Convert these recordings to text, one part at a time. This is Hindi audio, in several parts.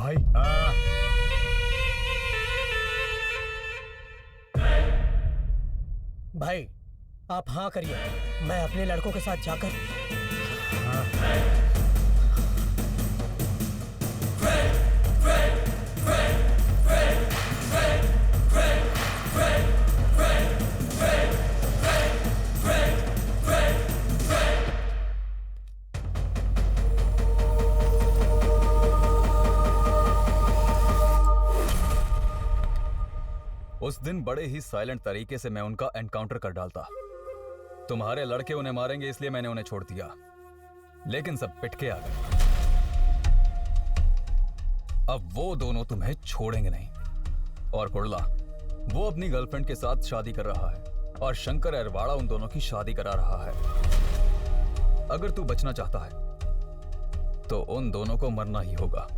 भाई भाई आप हाँ करिए, मैं अपने लड़कों के साथ जाकर उस दिन बड़े ही साइलेंट तरीके से मैं उनका एनकाउंटर कर डालता। तुम्हारे लड़के उन्हें मारेंगे इसलिए मैंने उन्हें छोड़ दिया, लेकिन सब पिटके आ गए। अब वो दोनों तुम्हें छोड़ेंगे नहीं। और कुर्ला, वो अपनी गर्लफ्रेंड के साथ शादी कर रहा है और शंकर अरवाड़ा उन दोनों की शादी करा रहा है। अगर तू बचना चाहता है तो उन दोनों को मरना ही होगा।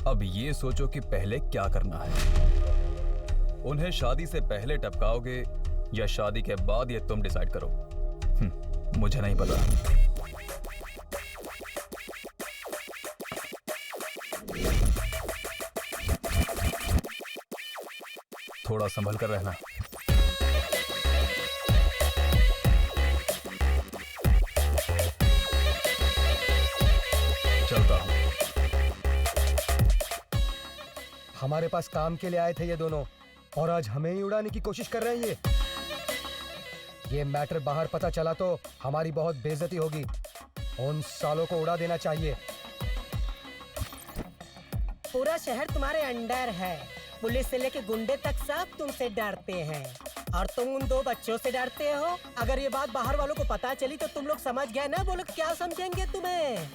अब ये सोचो कि पहले क्या करना है। उन्हें शादी से पहले टपकाओगे या शादी के बाद, ये तुम डिसाइड करो। मुझे नहीं पता। थोड़ा संभल कर रहना। चलता हूं। हमारे पास काम के लिए आए थे ये दोनों, और आज हमें ही उड़ाने की कोशिश कर रहे हैं। ये मैटर बाहर पता चला तो हमारी बहुत बेइज्जती होगी। उन सालों को उड़ा देना चाहिए। पूरा शहर तुम्हारे अंडर है। पुलिस से लेके गुंडे तक सब तुमसे डरते हैं, और तुम उन दो बच्चों से डरते हो। अगर ये बात बाहर वालों को पता चली तो तुम लोग समझ गए ना, वो लोग क्या समझेंगे तुम्हें।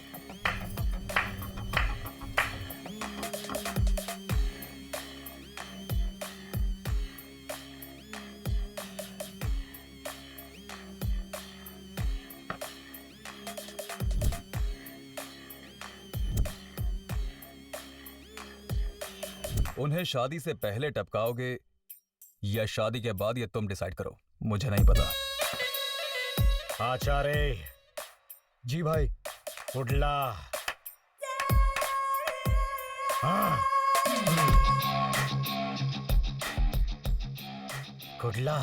उन्हें शादी से पहले टपकाओगे या शादी के बाद, ये तुम डिसाइड करो। मुझे नहीं पता। आचार्य जी भाई। कुडला। हाँ। कुडला,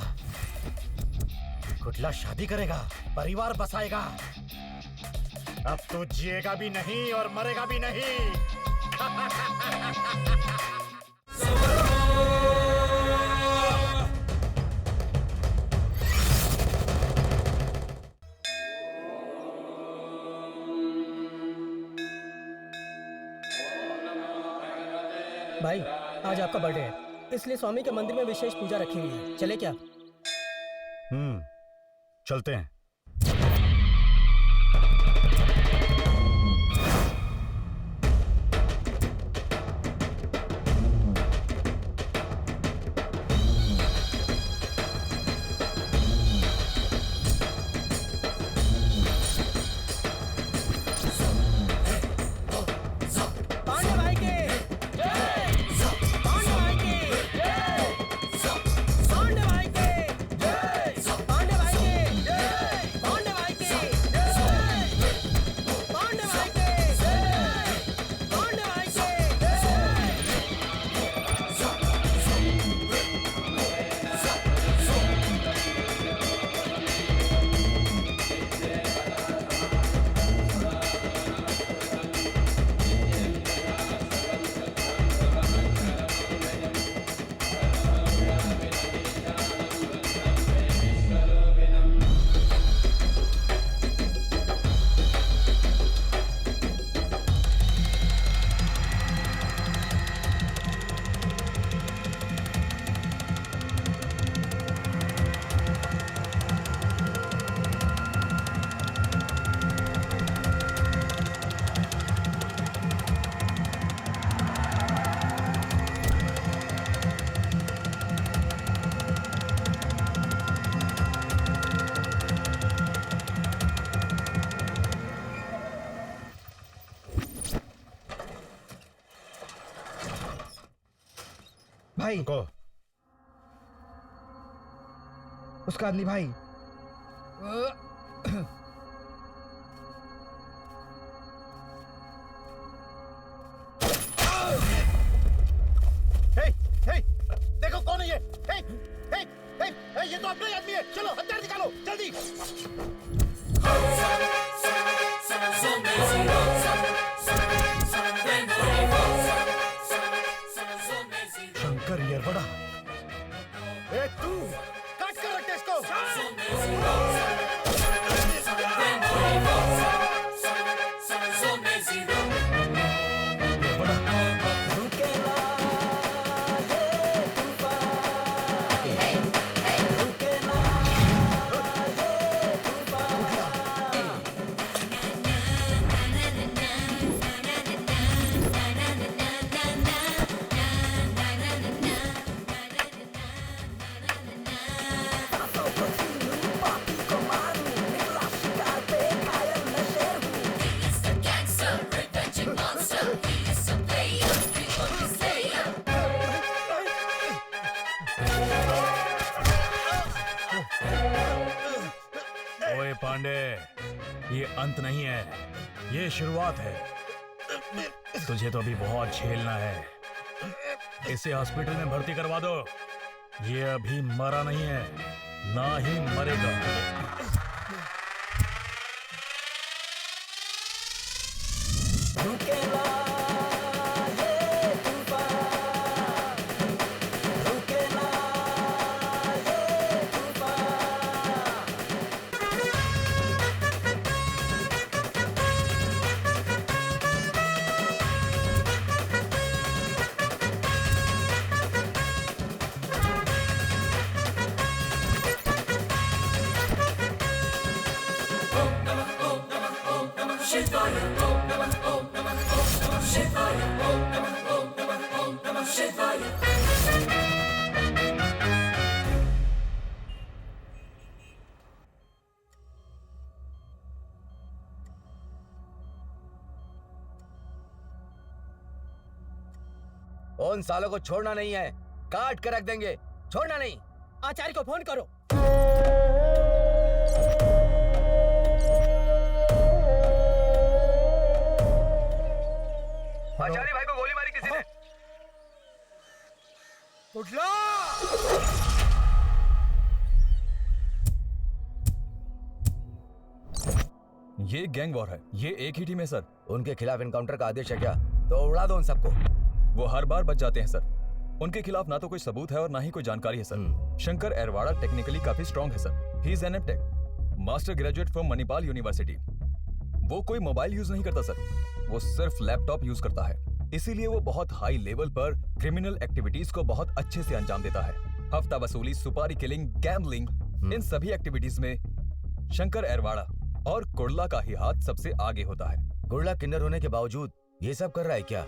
कुडला शादी करेगा, परिवार बसाएगा। अब तू जिएगा भी नहीं और मरेगा भी नहीं। भाई आज आपका बर्थडे है, इसलिए स्वामी के मंदिर में विशेष पूजा रखी हुई है। चले क्या? चलते हैं। भाई को उसका आदमी भाई। हे, हे, देखो कौन है ये? हे, हे, हे, हे, ये तो अपना ही आदमी है। चलो हथियार निकालो जल्दी। शंकर येरवड़ा, ए तू काट कर रखते इसको। ओए पांडे, ये अंत नहीं है, ये शुरुआत है। तुझे तो अभी बहुत झेलना है। इसे हॉस्पिटल में भर्ती करवा दो। ये अभी मरा नहीं है, ना ही मरेगा। उन सालों को छोड़ना नहीं है, काट कर रख देंगे, छोड़ना नहीं। आचार्य को फोन करो। आचार्य भाई को गोली मारी किसी ने। ये गैंग वॉर है, ये एक ही टीम है सर। उनके खिलाफ इनकाउंटर का आदेश है क्या? तो उड़ा दो उन सबको। वो हर बार बच जाते हैं सर। उनके खिलाफ ना तो कोई सबूत है और ना ही कोई जानकारी है सर। शंकर एरवाड़ा टेक्निकली काफी स्ट्रांग है सर। ही is an MTech, master graduate from Manipal university. वो कोई मोबाइल यूज नहीं करता सर, वो सिर्फ लैपटॉप यूज करता है। इसीलिए वो बहुत हाई लेवल पर क्रिमिनल एक्टिविटीज को बहुत अच्छे से अंजाम देता है। हफ्ता वसूली, सुपारी किलिंग, गैम्बलिंग, इन सभी एक्टिविटीज में शंकर एरवाड़ा और कुर्ला का ही हाथ सबसे आगे होता है। कुर्ला किन्नर होने के बावजूद ये सब कर रहा है क्या?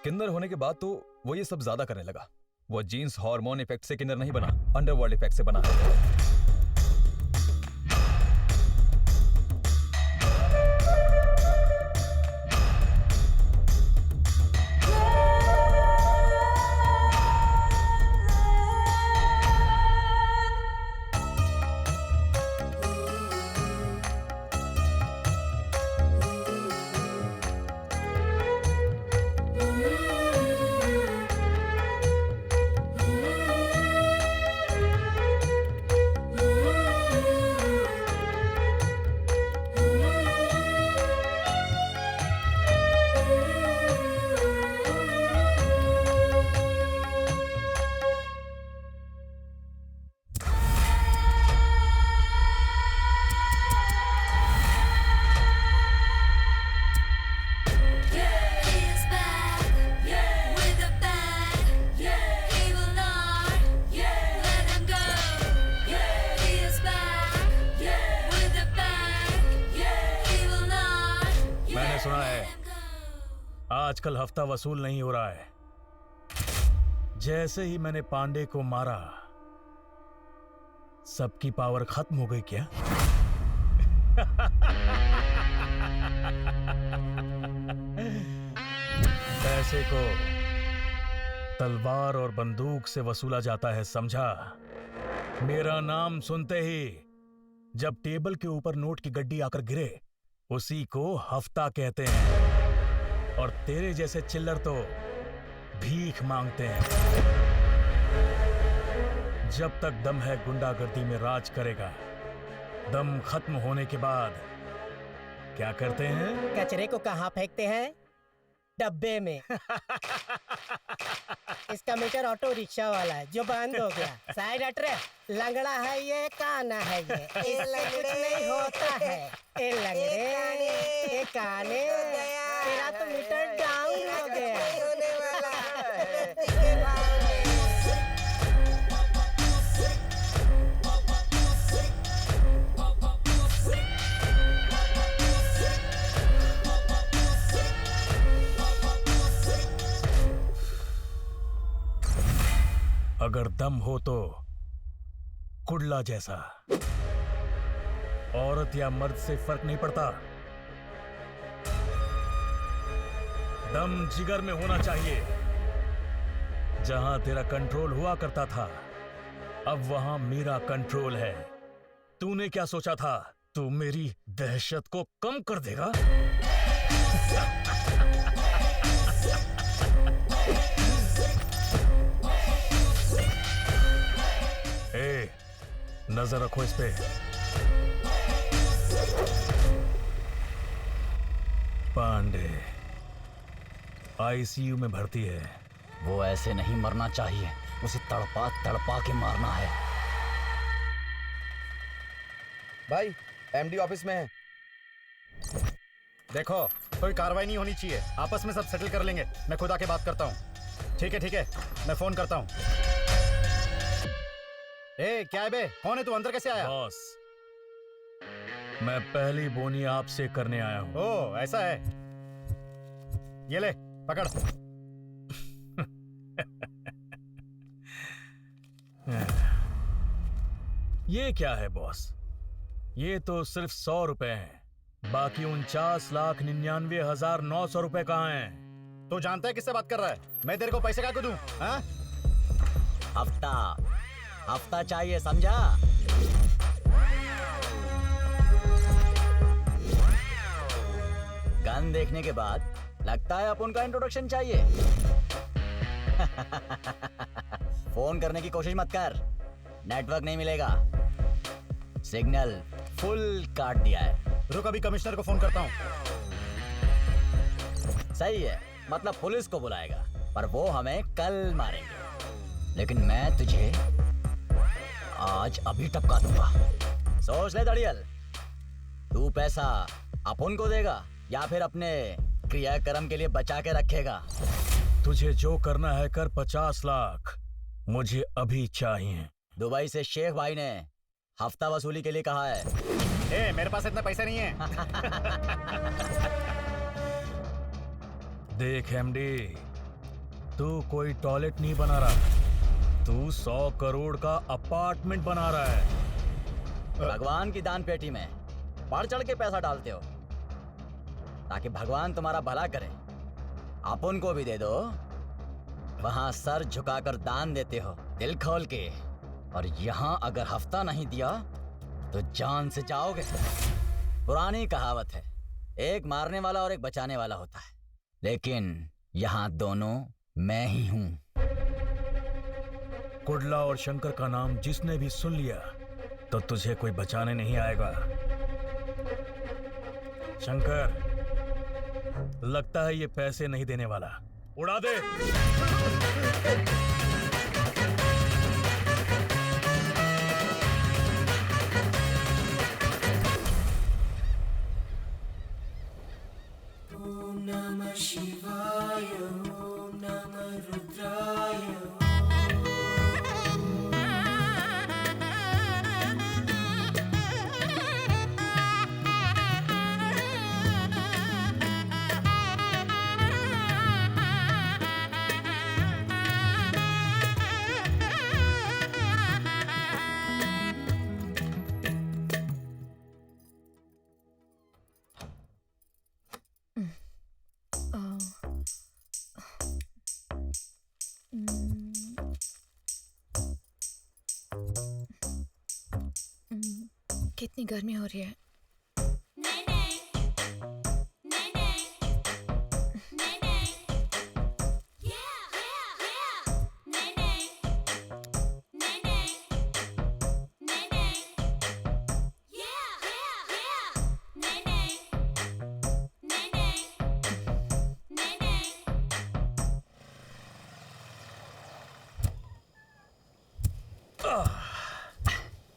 किन्नर होने के बाद तो वो ये सब ज्यादा करने लगा। वो जीन्स हार्मोन इफेक्ट से किन्नर नहीं बना, अंडरवर्ल्ड इफेक्ट से बना है। सुना है आजकल हफ्ता वसूल नहीं हो रहा है। जैसे ही मैंने पांडे को मारा, सबकी पावर खत्म हो गई क्या? पैसे को तलवार और बंदूक से वसूला जाता है, समझा? मेरा नाम सुनते ही जब टेबल के ऊपर नोट की गड्डी आकर गिरे, उसी को हफ्ता कहते हैं। और तेरे जैसे चिल्लर तो भीख मांगते हैं। जब तक दम है गुंडागर्दी में राज करेगा। दम खत्म होने के बाद क्या करते हैं? कचरे को कहाँ फेंकते हैं? डब्बे में। इसका मीटर ऑटो रिक्शा वाला है जो बंद हो गया। साइड हट रे, लंगड़ा है ये, काना है ये, इससे कुछ नहीं होता है। ए लंगड़े, ए काने, तेरा तो मीटर डाउन हो गया। अगर दम हो तो कुडला जैसा। औरत या मर्द से फर्क नहीं पड़ता। दम जिगर में होना चाहिए। जहां तेरा कंट्रोल हुआ करता था, अब वहां मेरा कंट्रोल है। तूने क्या सोचा था? तू मेरी दहशत को कम कर देगा? ए, नजर रखो इस पे। पांडे आईसीयू में भर्ती है। वो ऐसे नहीं मरना चाहिए, उसे तड़पा तड़पा के मारना है। भाई एमडी ऑफिस में है। देखो कोई कार्रवाई नहीं होनी चाहिए, आपस में सब सेटल कर लेंगे। मैं खुद आके बात करता हूँ। ठीक है, मैं फोन करता हूँ। ए क्या है बे, कौन है तू? अंदर कैसे आया? बॉस, मैं पहली बोनी आपसे करने आया हूँ। ओ ऐसा है, ये ले पकड़। ये क्या है बॉस? ये तो सिर्फ 100 रुपए हैं। बाकी 49,99,900 रुपए कहाँ हैं? तू जानता है किससे बात कर रहा है? मैं तेरे को पैसे क्या दूं? हाँ? हफ्ता चाहिए, समझा? गन देखने के बाद लगता है अपन का इंट्रोडक्शन चाहिए। फोन करने की कोशिश मत कर, नेटवर्क नहीं मिलेगा। सिग्नल फुल काट दिया है। रुक, अभी कमिश्नर को फोन करता हूँ। सही है, मतलब पुलिस को बुलाएगा, पर वो हमें कल मारेंगे। लेकिन मैं तुझे आज अभी टपका दूंगा। सोच ले दड़ियल, तू पैसा अपन को देगा या फिर अपने क्रियाक्रम के लिए बचा के रखेगा? तुझे जो करना है कर। 50 लाख मुझे अभी चाहिए। दुबई से शेख भाई ने हफ्ता वसूली के लिए कहा है। ए, मेरे पास इतना पैसा नहीं है। देख एमडी, तू कोई टॉयलेट नहीं बना रहा, तू 100 करोड़ का अपार्टमेंट बना रहा है। भगवान की दान पेटी में बढ़ चढ़ के पैसा डालते हो ताकि भगवान तुम्हारा भला करे। अपन को भी दे दो, वहां सर झुकाकर दान देते हो दिल खोल के, और यहां अगर हफ्ता नहीं दिया तो जान से जाओगे। पुरानी कहावत है, एक मारने वाला और एक बचाने वाला होता है, लेकिन यहां दोनों मैं ही हूं। कुडला और शंकर का नाम जिसने भी सुन लिया तो तुझे कोई बचाने नहीं आएगा। शंकर, लगता है ये पैसे नहीं देने वाला। उड़ा दे। ओम नमः शिवाय, ओम नमः रुद्राय। कितनी गर्मी हो रही है।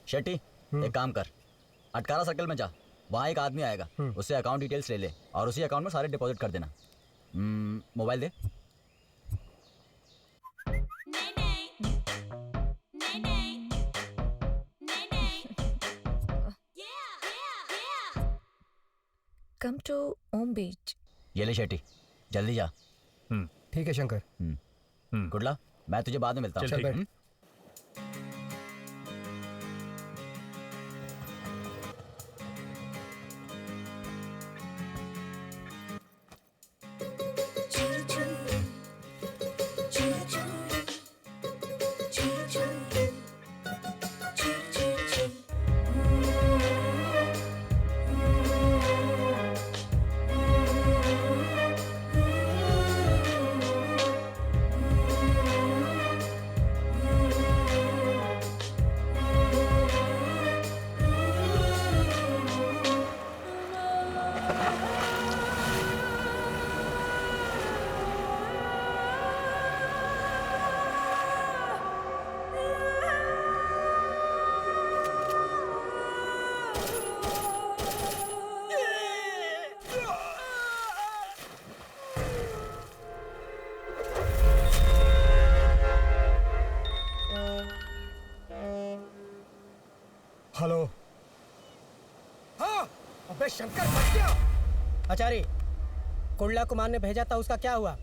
शेट्टी एक काम कर, अटकारा सर्कल में जा, वहाँ एक आदमी आएगा, उससे अकाउंट डिटेल्स ले ले और उसी अकाउंट में सारे डिपॉजिट कर देना। Mobile they. Come to Om Beach. ये ले शेट्टी, जल्दी जा। ठीक है शंकर। गुडला, मैं तुझे बाद में मिलता हूँ। चल बैठ। हेलो। हाँ, अबे शंकर बच गया। आचार्य, कुंडला कुमार ने भेजा था, उसका क्या हुआ?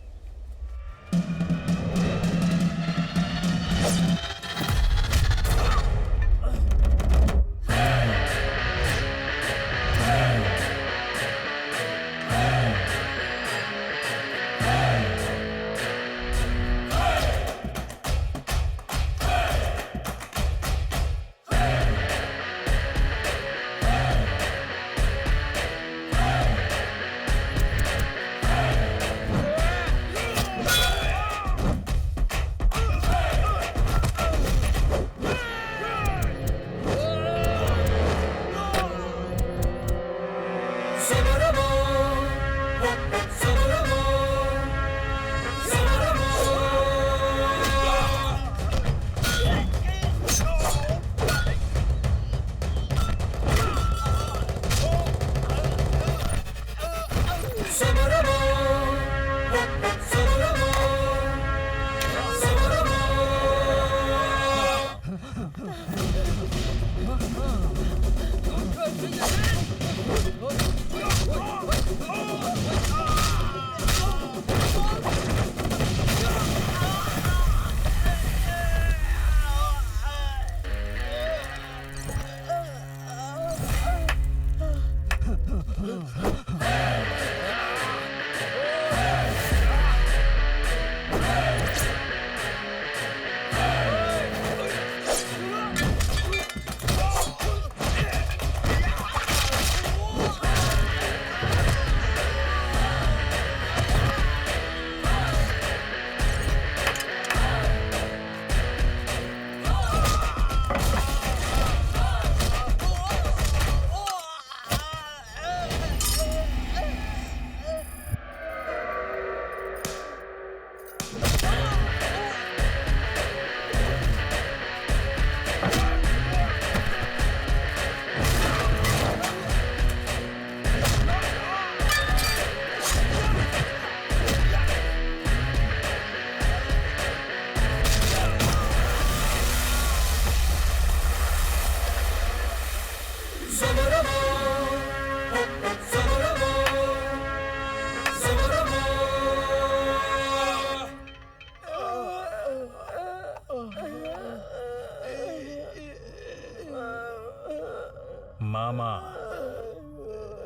मामा,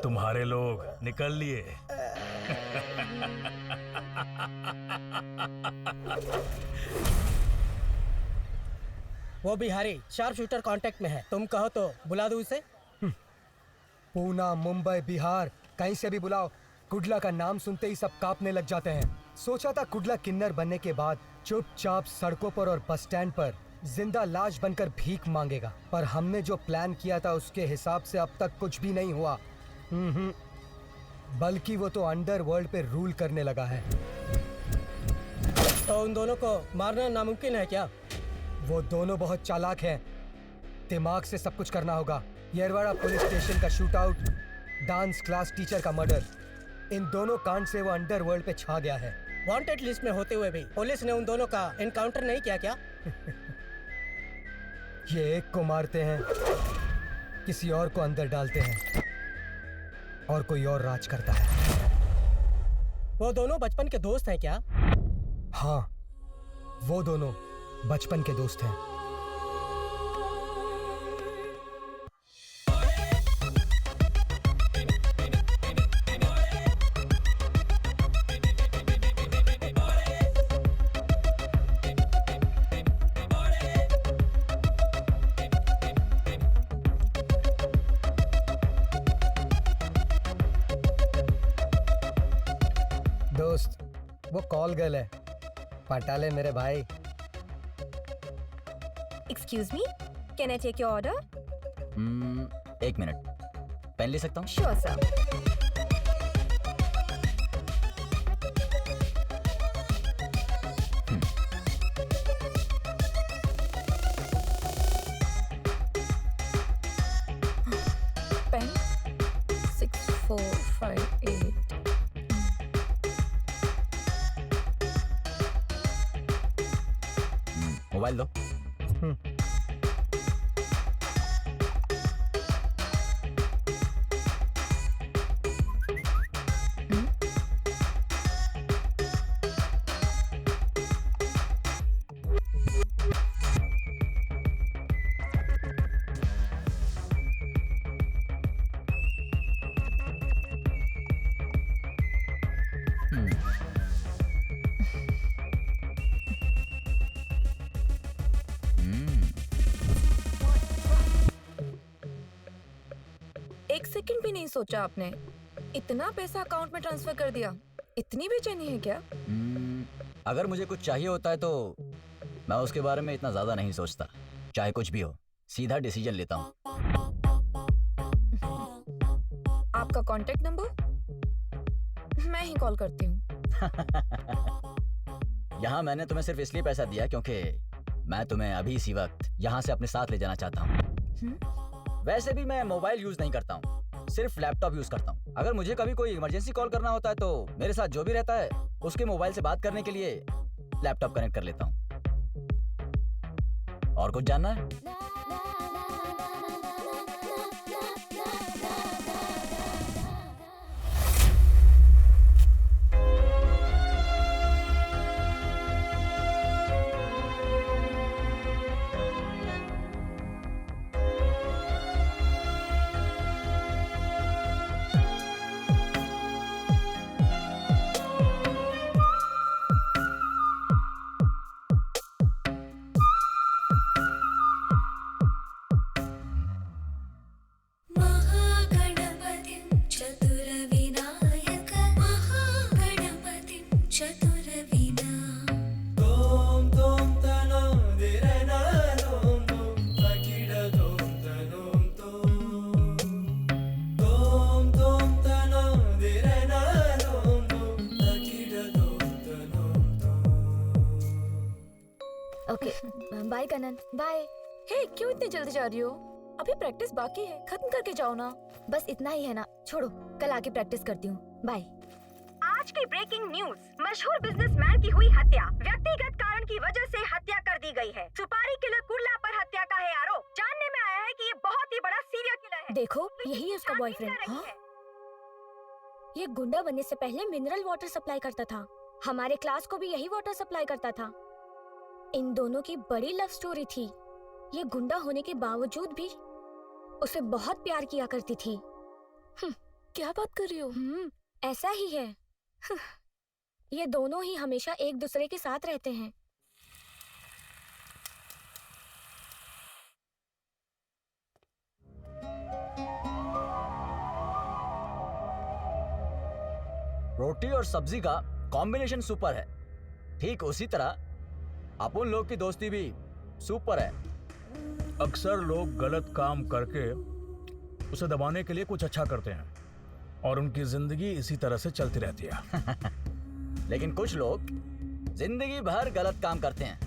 तुम्हारे लोग निकल लिए। वो बिहारी शार्प शूटर कांटेक्ट में है, तुम कहो तो बुला दूं उसे। पूना, मुंबई, बिहार, कहीं से भी बुलाओ, कुडला का नाम सुनते ही सब कांपने लग जाते हैं। सोचा था कुडला किन्नर बनने के बाद चुपचाप सड़कों पर और बस स्टैंड पर जिंदा लाश बनकर भीख मांगेगा, पर हमने जो प्लान किया था उसके हिसाब से अब तक कुछ भी नहीं हुआ। बल्कि वो तो अंडरवर्ल्ड पे रूल करने लगा है। तो उन दोनों को मारना नामुमकिन है क्या? वो दोनों बहुत चालाक हैं। दिमाग से सब कुछ करना होगा। येरवाड़ा पुलिस स्टेशन का shoot out, dance class teacher का मर्डर, इन दोनों कांड से वो अंडरवर्ल्ड पे छा गया है। वांटेड लिस्ट में होते हुए भी पुलिस ने उन दोनों का एनकाउंटर नहीं किया क्या? ये एक को मारते हैं, किसी और को अंदर डालते हैं, और कोई और राज करता है। वो दोनों बचपन के दोस्त हैं क्या? हाँ, वो दोनों बचपन के दोस्त हैं। दोस्त, वो कॉल गर्ल है, पटा ले मेरे भाई। Excuse me, can I take your order? एक मिनट, पेन ले सकता हूँ? Sure, sir. Pen 6458. मोबाइल दो। एक सेकंड भी नहीं सोचा आपने? इतना पैसा अकाउंट में ट्रांसफर कर दिया। इतनी बेचैनी है क्या? अगर मुझे कुछ चाहिए होता है तो मैं उसके बारे में इतना ज्यादा नहीं सोचता। चाहे कुछ भी हो, सीधा डिसीजन लेता हूँ। आपका कांटेक्ट नंबर? मैं ही कॉल करती हूँ। यहाँ मैंने तुम्हें सिर्फ इसलिए पैसा दिया क्योंकि मैं तुम्हें अभी इसी वक्त यहाँ से अपने साथ ले जाना चाहता हूँ। वैसे भी मैं मोबाइल यूज नहीं करता हूँ, सिर्फ लैपटॉप यूज करता हूँ। अगर मुझे कभी कोई इमरजेंसी कॉल करना होता है तो मेरे साथ जो भी रहता है उसके मोबाइल से बात करने के लिए लैपटॉप कनेक्ट कर लेता हूँ। और कुछ जानना है? Okay, bye Kannan, bye. Hey, क्यों इतनी जल्दी जा रही हो? अभी प्रैक्टिस बाकी है, खत्म करके जाओ ना। बस इतना ही है ना, छोड़ो, कल आके प्रैक्टिस करती हूँ। बाय। आज की ब्रेकिंग न्यूज, मशहूर बिजनेसमैन की हुई हत्या। व्यक्तिगत कारण की वजह से हत्या कर दी गई है। सुपारी किलर कुर्ला पर हत्या का है आरोप। जानने में आया है कि ये बहुत ही बड़ा सीरियल किलर है। देखो, यही है उसका बॉयफ्रेंड। हाँ? ये गुंडा बनने से पहले मिनरल वाटर सप्लाई करता था। हमारे क्लास को भी यही वाटर सप्लाई करता था। इन दोनों की बड़ी लव स्टोरी थी। ये गुंडा होने के बावजूद भी उसे बहुत प्यार किया करती थी। क्या बात कर रही हो? ऐसा ही है। ये दोनों ही हमेशा एक दूसरे के साथ रहते हैं। रोटी और सब्जी का कॉम्बिनेशन सुपर है। ठीक उसी तरह अपन लोग की दोस्ती भी सुपर है। अक्सर लोग गलत काम करके उसे दबाने के लिए कुछ अच्छा करते हैं और उनकी जिंदगी इसी तरह से चलती रहती है। लेकिन कुछ लोग जिंदगी भर गलत काम करते हैं,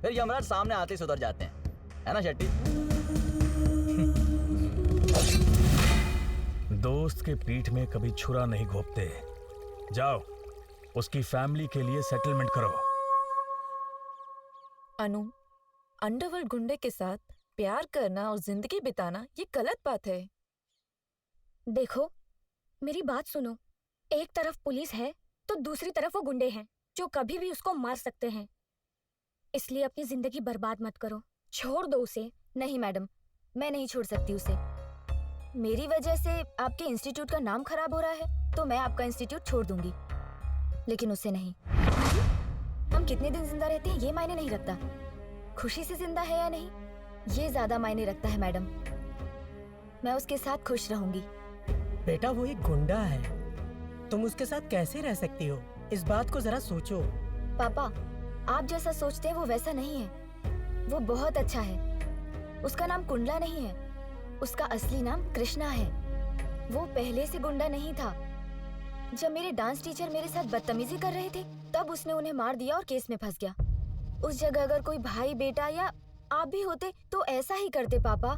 फिर यमराज सामने आते ही सुधर जाते हैं, है ना शेट्टी? दोस्त के पीठ में कभी छुरा नहीं घोंपते। जाओ, उसकी फैमिली के लिए सेटलमेंट करो। अनु, अंडरवर्ल्ड गुंडे के साथ प्यार करना और जिंदगी बिताना ये गलत बात है। देखो, मेरी बात सुनो। एक तरफ पुलिस है तो दूसरी तरफ वो गुंडे हैं जो कभी भी उसको मार सकते हैं। इसलिए अपनी जिंदगी बर्बाद मत करो, छोड़ दो उसे। नहीं मैडम, मैं नहीं छोड़ सकती उसे। मेरी वजह से आपके इंस्टीट्यूट का नाम खराब हो रहा है तो मैं आपका इंस्टीट्यूट छोड़ दूंगी, लेकिन उसे नहीं। हम कितने दिन जिंदा रहते हैं ये मायने नहीं रखता, खुशी से जिंदा है या नहीं ये ज्यादा मायने रखता है मैडम। मैं उसके साथ खुश रहूंगी। बेटा वो एक गुंडा है, तुम उसके साथ कैसे रह सकती हो? इस बात को जरा सोचो। पापा, आप जैसा सोचते हैं वो वैसा नहीं है। वो बहुत अच्छा है। उसका नाम कुंडला नहीं है, उसका असली नाम कृष्णा है। वो पहले से गुंडा नहीं था। जब मेरे डांस टीचर मेरे साथ बदतमीजी कर रहे थे तब उसने उन्हें मार दिया और केस में फंस गया। उस जगह अगर कोई भाई बेटा या आप भी होते तो ऐसा ही करते पापा।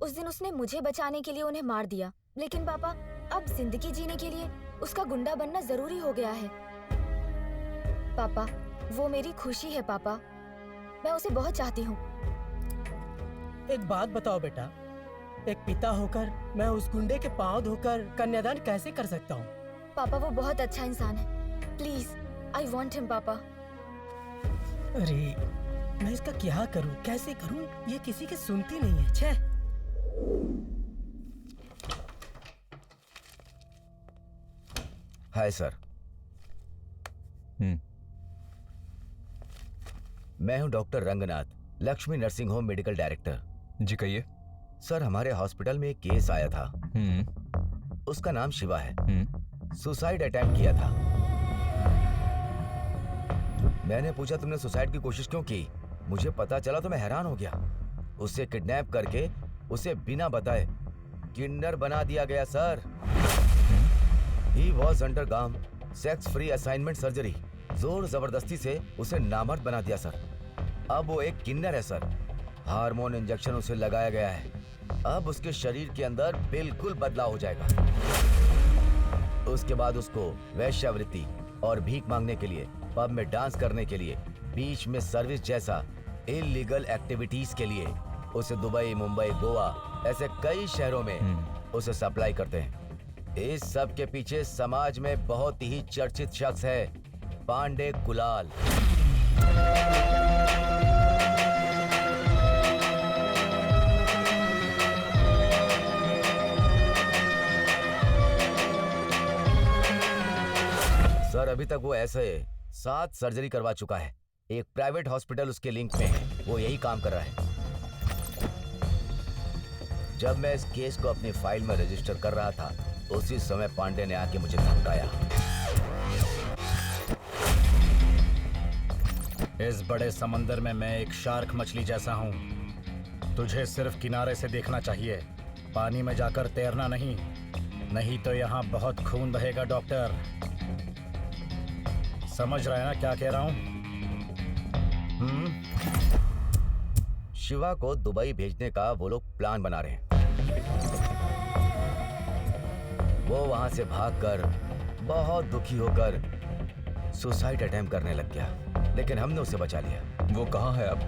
उस दिन उसने मुझे बचाने के लिए उन्हें मार दिया, लेकिन पापा अब जिंदगी जीने के लिए उसका गुंडा बनना जरूरी हो गया है। पापा, वो मेरी खुशी है पापा, मैं उसे बहुत चाहती हूँ। एक बात बताओ बेटा, एक पिता होकर मैं उस गुंडे के पांव धोकर कन्यादान कैसे कर सकता हूँ? पापा वो बहुत अच्छा इंसान है, प्लीज आई वांट हिम पापा। अरे मैं इसका क्या करूँ, कैसे करूँ? ये किसी की सुनती नहीं है। छे। Hi sir. मैं हूं doctor Ranganath, Lakshmi nursing home medical director. जी कहिए। सर, हमारे हॉस्पिटल में एक केस आया था। उसका नाम शिवा है। सुसाइड अटेम्प्ट किया था। मैंने पूछा तुमने सुसाइड की कोशिश क्यों की? मुझे पता चला तो मैं हैरान हो गया। उसे किडनैप करके उसे बिना बताए किन्नर बना दिया गया sir. He was undergone sex free assignment surgery. जोर जबरदस्ती से उसे नामर्द बना दिया सर। अब वो एक किन्नर है सर। हार्मोन इंजेक्शन उसे लगाया गया है। अब उसके शरीर के अंदर बिल्कुल बदलाव हो जाएगा। उसके बाद उसको वैश्यावृत्ति और भीख मांगने के लिए, पब में डांस करने के लिए, बीच में सर्विस जैसा इलीगल एक्टिविटीज के लिए उसे दुबई, मुंबई, गोवा ऐसे कई शहरों में उसे सप्लाई करते हैं। इस सब के पीछे समाज में बहुत ही चर्चित शख्स है पांडे कुलाल। सर, अभी तक वो ऐसे 7 सर्जरी करवा चुका है। एक प्राइवेट हॉस्पिटल उसके लिंक में है, वो यही काम कर रहा है। जब मैं इस केस को अपनी फाइल में रजिस्टर कर रहा था उसी समय पांडे ने आके मुझे धमकाया। इस बड़े समंदर में मैं एक शार्क मछली जैसा हूँ। तुझे सिर्फ किनारे से देखना चाहिए, पानी में जाकर तैरना नहीं, नहीं तो यहाँ बहुत खून बहेगा डॉक्टर। समझ रहा है ना क्या कह रहा हूँ? शिवा को दुबई भेजने का वो लोग प्लान बना रहे हैं। वो वहां से भागकर बहुत दुखी होकर सुसाइड अटेम्प्ट करने लग गया, लेकिन हमने उसे बचा लिया। वो कहाँ है अब?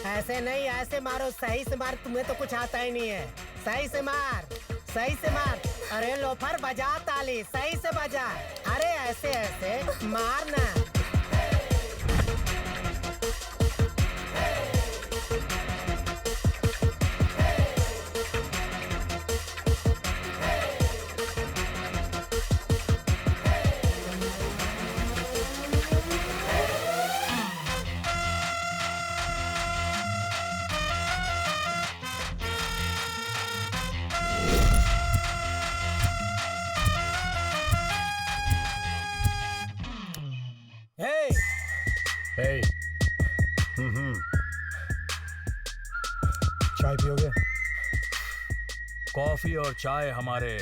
ऐसे नहीं, ऐसे मारो, सही से मार। तुम्हें तो कुछ आता ही नहीं है। सही से मार, सही से मार। अरे लोफर, बजा ताली, सही से बजा। अरे ऐसे ऐसे मारना। चाय पियोगे? कॉफी और चाय हमारे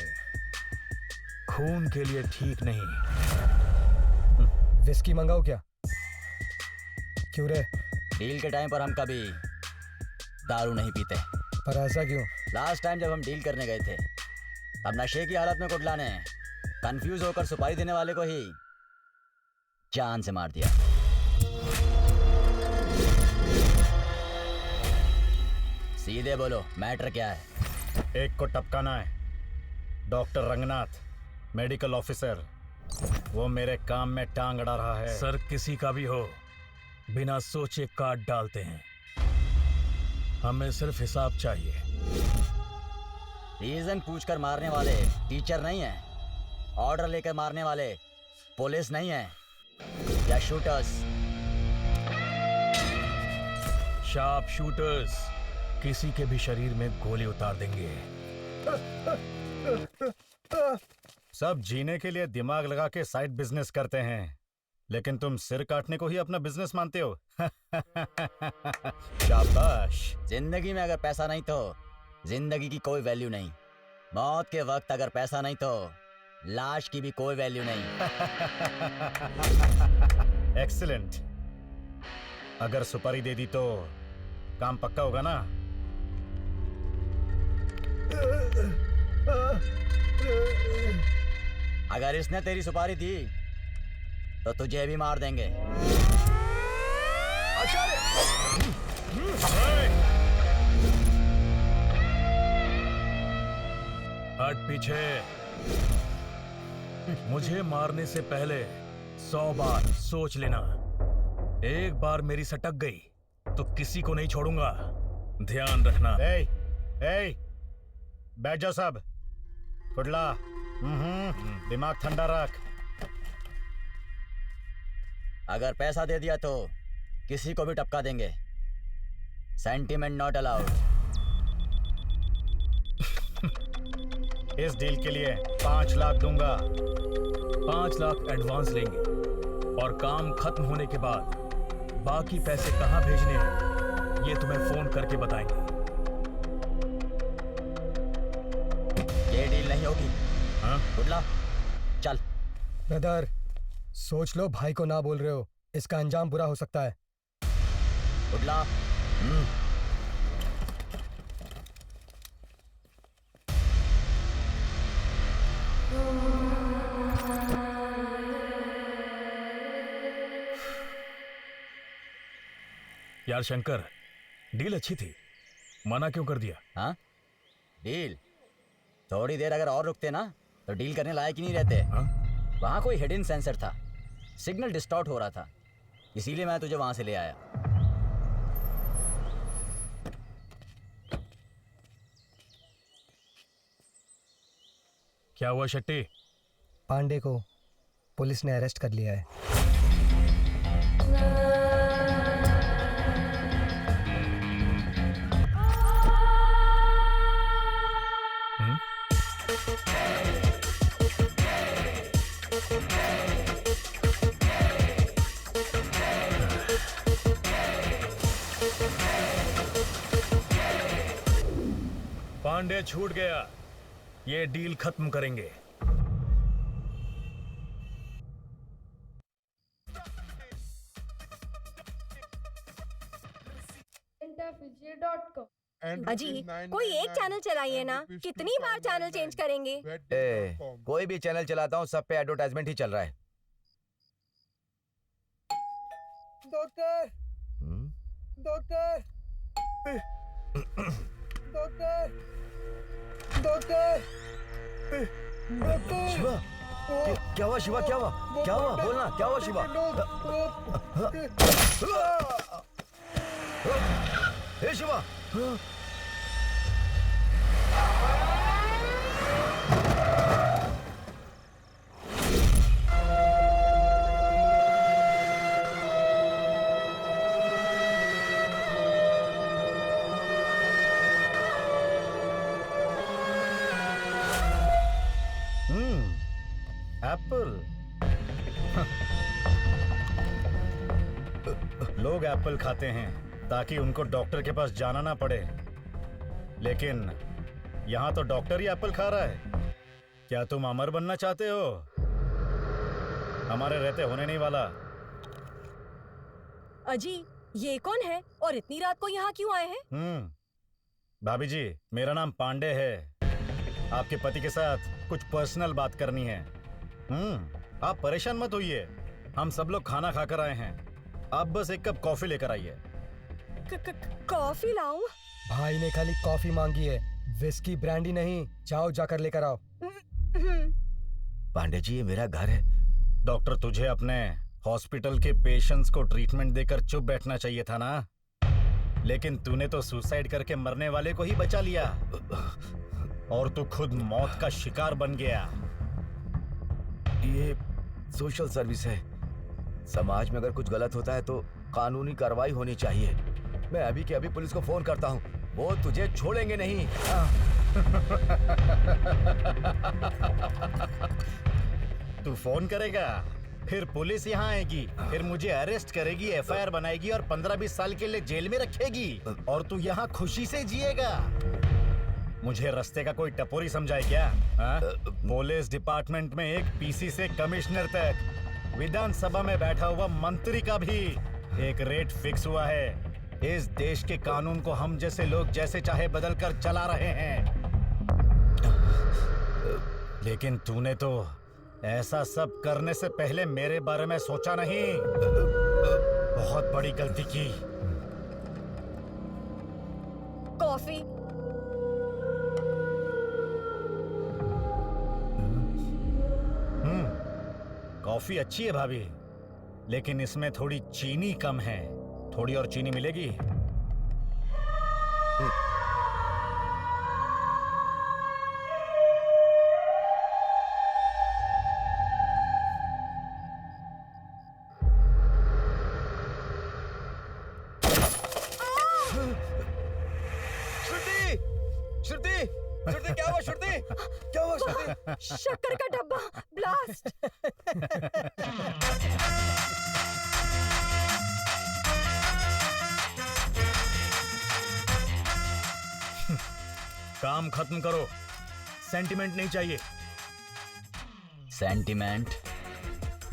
खून के लिए ठीक नहीं। विस्की मंगाओ क्या? क्यों रे? डील के टाइम पर हम कभी दारू नहीं पीते। पर ऐसा क्यों? लास्ट टाइम जब हम डील करने गए थे तब नशे की हालत में कुटला ने कंफ्यूज होकर सुपारी देने वाले को ही जान से मार दिया। सीधे बोलो, मैटर क्या है? एक को टपकाना है, डॉक्टर रंगनाथ, मेडिकल ऑफिसर। वो मेरे काम में टांग अड़ा रहा है। सर किसी का भी हो, बिना सोचे काट डालते हैं। हमें सिर्फ हिसाब चाहिए। रीजन पूछकर मारने वाले टीचर नहीं है, ऑर्डर लेकर मारने वाले पुलिस नहीं है या शूटर्स। शार्प शूटर्स किसी के भी शरीर में गोली उतार देंगे। सब जीने के लिए दिमाग लगा के साइड बिजनेस करते हैं, लेकिन तुम सिर काटने को ही अपना बिजनेस मानते हो। शाबाश। जिंदगी में अगर पैसा नहीं तो जिंदगी की कोई वैल्यू नहीं। मौत के वक्त अगर पैसा नहीं तो लाश की भी कोई वैल्यू नहीं। एक्सीलेंट। अगर सुपारी दे दी तो काम पक्का होगा ना? अगर इसने तेरी सुपारी दी तो तुझे भी मार देंगे। हट पीछे। मुझे मारने से पहले 100 बार सोच लेना। एक बार मेरी सटक गई तो किसी को नहीं छोड़ूंगा, ध्यान रखना। बैठ जाओ सब। कुडला, दिमाग ठंडा रख। अगर पैसा दे दिया तो किसी को भी टपका देंगे। Sentiment not allowed. इस डील के लिए 5 लाख दूंगा। 5 लाख एडवांस लेंगे और काम खत्म होने के बाद बाकी पैसे कहां भेजने हैं ये तुम्हें फोन करके बताएंगे। ये डील नहीं होगी। हाँ? कुडला, चल। ब्रदर, सोच लो, भाई को ना बोल रहे हो, इसका अंजाम बुरा हो सकता है। कुडला। यार शंकर, डील अच्छी थी, मना क्यों कर दिया? हाँ? डील थोड़ी देर अगर और रुकते ना तो डील करने लायक ही नहीं रहते। हाँ? वहां कोई हिडन सेंसर था, सिग्नल डिस्टॉर्ट हो रहा था, इसीलिए मैं तुझे वहां से ले आया। क्या हुआ शेट्टी? पांडे को पुलिस ने अरेस्ट कर लिया है। पांडे छूट गया, ये डील खत्म करेंगे। अजी, कोई एक चैनल चलाइए ना, कितनी बार चैनल चेंज करेंगे? कोई भी चैनल चलाता हूँ, सब पे एडवर्टाइजमेंट ही चल रहा है। Doctor, doctor, doctor, doctor, doctor. Shiva, क्या हुआ शिवा? क्या हुआ? क्या हुआ? बोलना, क्या हुआ शिवा? हे शिवा! एप्पल। लोग एप्पल खाते हैं ताकि उनको डॉक्टर के पास जाना ना पड़े। लेकिन यहाँ तो डॉक्टर ही एप्पल खा रहा है। क्या तुम अमर बनना चाहते हो? हमारे रहते होने नहीं वाला। अजी, ये कौन है और इतनी रात को यहाँ क्यों आए हैं? भाभी जी, मेरा नाम पांडे है। आपके पति के साथ कुछ पर्सनल बात करनी है। आप परेशान मत होइए, हम सब लोग खाना खाकर आए हैं। आप बस एक कप कॉफी लेकर आइए। कॉफी लाऊं? भाई ने खाली कॉफी मांगी है, विस्की ब्रांडी नहीं। जाओ जाकर लेकर आओ। पांडे जी, ये मेरा घर है। डॉक्टर, तुझे अपने हॉस्पिटल के पेशेंट्स को ट्रीटमेंट देकर चुप बैठना चाहिए था ना, लेकिन तूने तो सुसाइड करके मरने वाले को ही बचा लिया और तू खुद मौत का शिकार बन गया। ये सोशल सर्विस है। समाज में अगर कुछ गलत होता है तो कानूनी कार्रवाई होनी चाहिए। मैं अभी के अभी पुलिस को फोन करता हूँ, वो तुझे छोड़ेंगे नहीं। तू फोन करेगा, फिर पुलिस यहाँ आएगी, फिर मुझे अरेस्ट करेगी, एफआईआर बनाएगी और 15-20 साल के लिए जेल में रखेगी और तू यहाँ खुशी से जिएगा। मुझे रास्ते का कोई टपोरी समझाए क्या? पुलिस डिपार्टमेंट में एक पीसी से कमिश्नर तक, विधानसभा में बैठा हुआ मंत्री का भी एक रेट फिक्स हुआ है। इस देश के कानून को हम जैसे लोग जैसे चाहे बदल कर चला रहे हैं, लेकिन तूने तो ऐसा सब करने से पहले मेरे बारे में सोचा नहीं। बहुत बड़ी गलती की। कॉफी। कॉफी अच्छी है भाभी, लेकिन इसमें थोड़ी चीनी कम है। थोड़ी और चीनी मिलेगी? श्रुति, क्या हुआ श्रुति? क्या हुआ श्रुति? शक्कर का डब्बा ब्लास्ट। काम खत्म करो, सेंटिमेंट नहीं चाहिए। Sentiment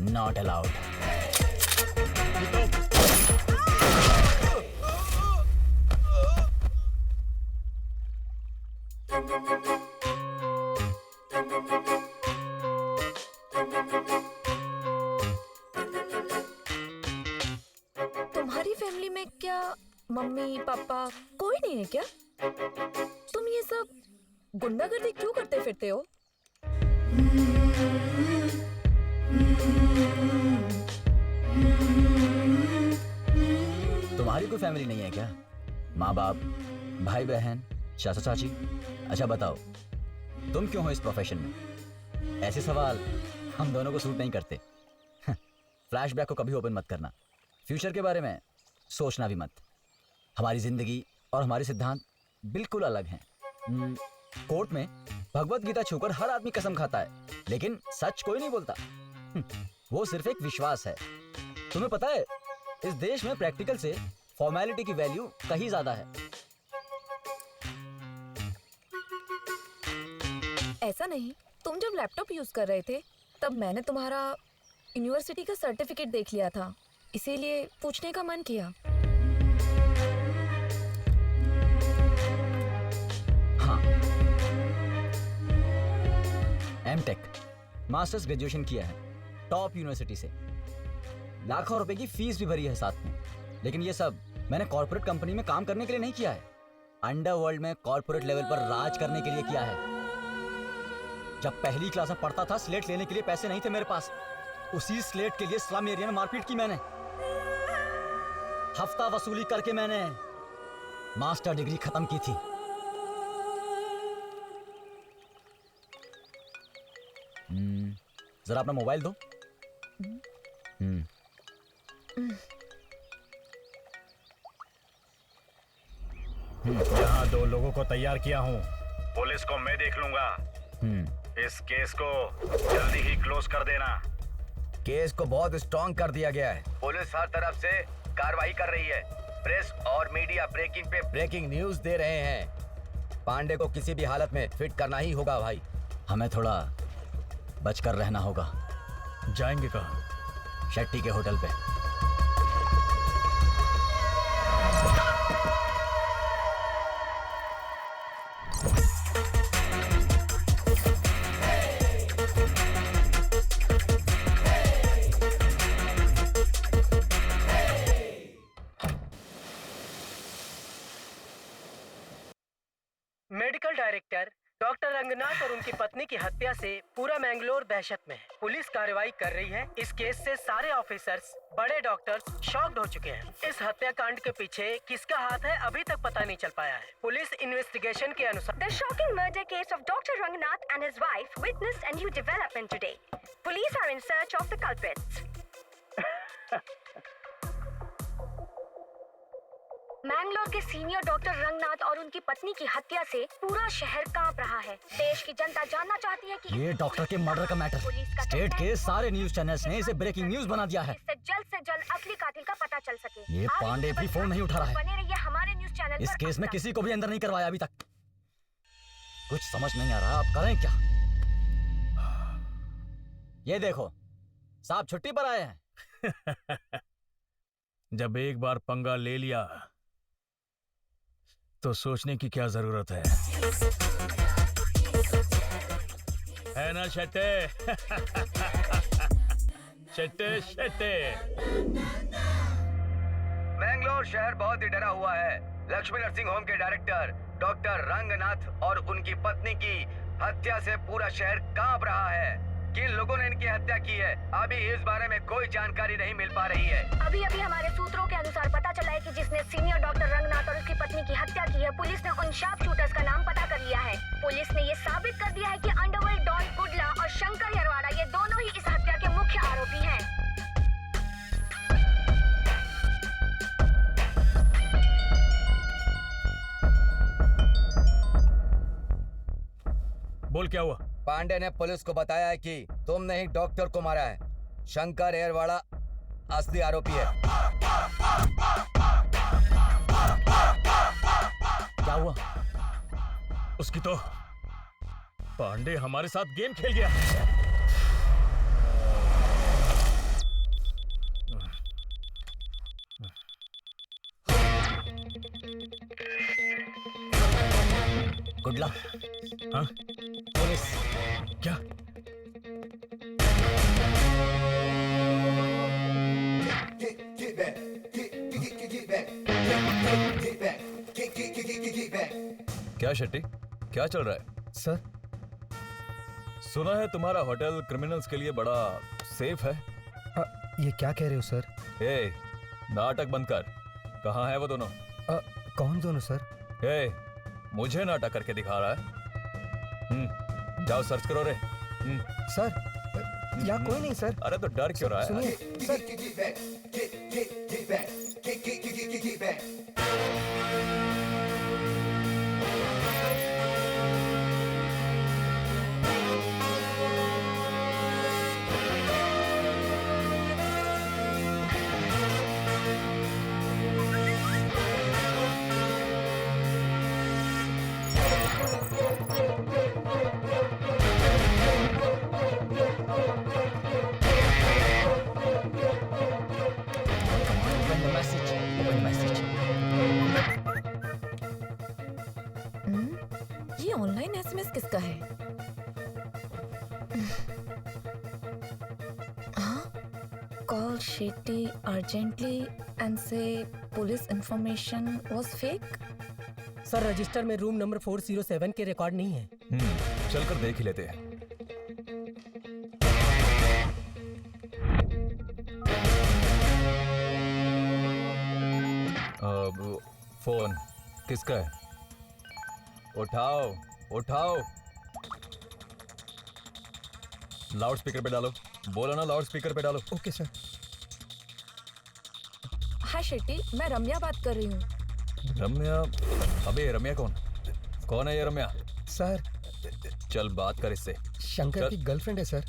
not allowed. तुम्हारी फैमिली में क्या मम्मी पापा कोई नहीं है क्या? तुम ये सब गुंडागर्दी क्यों करते फिरते हो? तुम्हारी कोई फैमिली नहीं है क्या? माँ बाप, भाई बहन, चाचा चाची? अच्छा बताओ, तुम क्यों हो इस प्रोफेशन में? ऐसे सवाल हम दोनों को सूट नहीं करते। फ्लैशबैक को कभी ओपन मत करना, फ्यूचर के बारे में सोचना भी मत। हमारी जिंदगी और हमारे सिद्धांत बिल्कुल अलग हैं। कोर्ट में भगवत गीता छूकर हर आदमी कसम खाता है, लेकिन सच कोई नहीं बोलता। वो सिर्फ एक विश्वास है। तुम्हें पता है, इस देश में प्रैक्टिकल से फॉर्मेलिटी की वैल्यू कहीं ज्यादा है। ऐसा नहीं, तुम जब लैपटॉप यूज कर रहे थे तब मैंने तुम्हारा यूनिवर्सिटी का सर्टिफिकेट देख लिया था, इसीलिए पूछने का मन किया। हाँ, एमटेक मास्टर्स ग्रेजुएशन किया है टॉप यूनिवर्सिटी से। लाखों रुपए की फीस भी भरी है साथ में। लेकिन ये सब मैंने कॉर्पोरेट कंपनी में काम करने के लिए नहीं किया है, अंडरवर्ल्ड में कॉर्पोरेट लेवल पर राज करने के लिए किया है। जब पहली क्लास में पढ़ता था, स्लेट लेने के लिए पैसे नहीं थे मेरे पास। उसी स्लेट के लिए स्लम एरिया में मारपीट की मैंने। हफ्ता वसूली करके मैंने मास्टर डिग्री खत्म की थी। जरा अपना मोबाइल दो। यहाँ 2 लोगों को तैयार किया हूँ, पुलिस को मैं देख लूंगा। इस केस को जल्दी ही क्लोज कर देना। केस को बहुत स्ट्रॉन्ग कर दिया गया है। पुलिस हर तरफ से कार्रवाई कर रही है। प्रेस और मीडिया ब्रेकिंग पे ब्रेकिंग न्यूज दे रहे हैं। पांडे को किसी भी हालत में फिट करना ही होगा भाई। हमें थोड़ा बचकर रहना होगा। जाएंगे कहाँ? शेट्टी के होटल पे। मेडिकल डायरेक्टर डॉक्टर रंगनाथ और उनकी पत्नी की हत्या से पूरा मैंगलोर दहशत में है। पुलिस कार्रवाई कर रही है। इस केस से सारे ऑफिसर्स, बड़े डॉक्टर्स शॉक्ड हो चुके हैं। इस हत्याकांड के पीछे किसका हाथ है अभी तक पता नहीं चल पाया है। पुलिस इन्वेस्टिगेशन के अनुसार The shocking murder case of Dr. Rangnath and his wife witnessed a new development today. Police are in search of the culprits. Mangalore के सीनियर डॉक्टर रंगनाथ और उनकी पत्नी की हत्या से पूरा शहर कांप रहा है। देश की जनता जानना चाहती है कि ये डॉक्टर के मर्डर का मैटर स्टेट के सारे न्यूज चैनल्स ने इसे ब्रेकिंग न्यूज बना दिया है। इससे जल्द असली कातिल का पता चल सके। ये आप पांडे इस खबर भी फोन पर नहीं उठा रहा है। बने रहिए हमारे न्यूज चैनल इस पर। केस में किसी को भी अंदर नहीं करवाया अभी तक। कुछ समझ नहीं आ रहा, आप करें क्या? ये देखो, साहब छुट्टी पर आए हैं। जब एक बार पंगा ले लिया तो सोचने की क्या जरूरत है ना शेट्टे? शेट्टे शेट्टे। मैंगलोर शहर बहुत ही डरा हुआ है। लक्ष्मी नर्सिंग होम के डायरेक्टर डॉक्टर रंगनाथ और उनकी पत्नी की हत्या से पूरा शहर कांप रहा है। किन लोगों ने इनकी हत्या की है अभी इस बारे में कोई जानकारी नहीं मिल पा रही है। अभी हमारे सूत्रों के अनुसार पता चला है कि जिसने सीनियर डॉक्टर रंगनाथ और उसकी पत्नी की हत्या की है, पुलिस ने उन शार्प शूटर्स का नाम पता कर लिया है। पुलिस ने ये साबित कर दिया है कि अंडरवर्ल्ड डॉन कुडला और शंकर यरवाड़ा ये दोनों ही इस हत्या के मुख्य आरोपी हैं। बोल क्या हुआ? पांडे ने पुलिस को बताया है कि तुमने ही डॉक्टर को मारा है। शंकर एयरवाड़ा असली आरोपी है। क्या हुआ? उसकी तो पांडे हमारे साथ गेम खेल गया। गुडला। हाँ? पुलिस। क्या? क्या शेट्टी, क्या चल रहा है? सर, सुना है तुम्हारा होटल क्रिमिनल्स के लिए बड़ा सेफ है। ये क्या कह रहे हो सर? ए, नाटक बंद कर। कहाँ है वो दोनों? कौन दोनों सर? ए, मुझे नाटक करके दिखा रहा है। जाओ सर्च करो रे। सर, यहाँ कोई नहीं सर। अरे तो डर क्यों रहा है? सुनिए ये ऑनलाइन एसएमएस किसका है? Call Shetty urgently and say police information was fake. Sir, register में रूम नंबर 407 के रिकॉर्ड नहीं है। चलकर देख ही लेते हैं। फोन किसका है? उठाओ उठाओ। लाउड स्पीकर पे डालो। बोलो ना, लाउड स्पीकर पे डालो। Okay sir. हाय शेट्टी, मैं रम्या बात कर रही हूँ। रम्या? अबे रम्या कौन? कौन है ये रम्या? सर, चल बात कर इससे। शंकर की गर्लफ्रेंड है सर।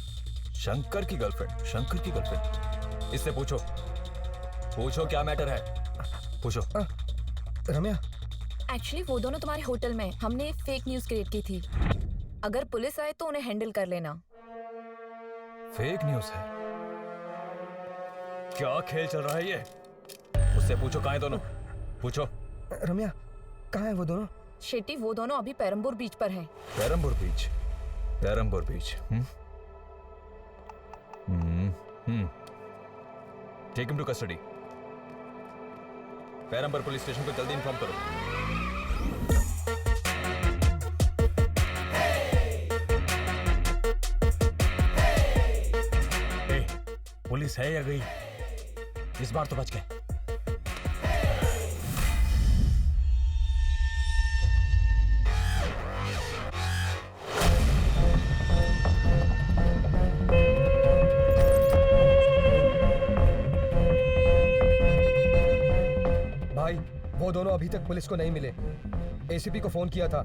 शंकर की गर्लफ्रेंड? शंकर की गर्लफ्रेंड? इससे पूछो, पूछो क्या मैटर है, पूछो। रम्या, एक्चुअली वो दोनों तुम्हारे होटल में हमने फेक न्यूज क्रिएट की थी। अगर पुलिस आए तो उन्हें हैंडल कर लेना। फेक न्यूज है? क्या खेल चल रहा है ये? उससे पूछो कहाँ है दोनों, पूछो। रम्या कहाँ है वो दोनों? शेट्टी वो दोनों अभी पेरम्बूर बीच पर हैं। Perambur beach? Perambur beach. Take him to custody. Perambur police station को जल्दी इन्फॉर्म करो। पुलिस है या गई? इस बार तो बच गए। भाई वो दोनों अभी तक पुलिस को नहीं मिले। एसीपी को फोन किया था,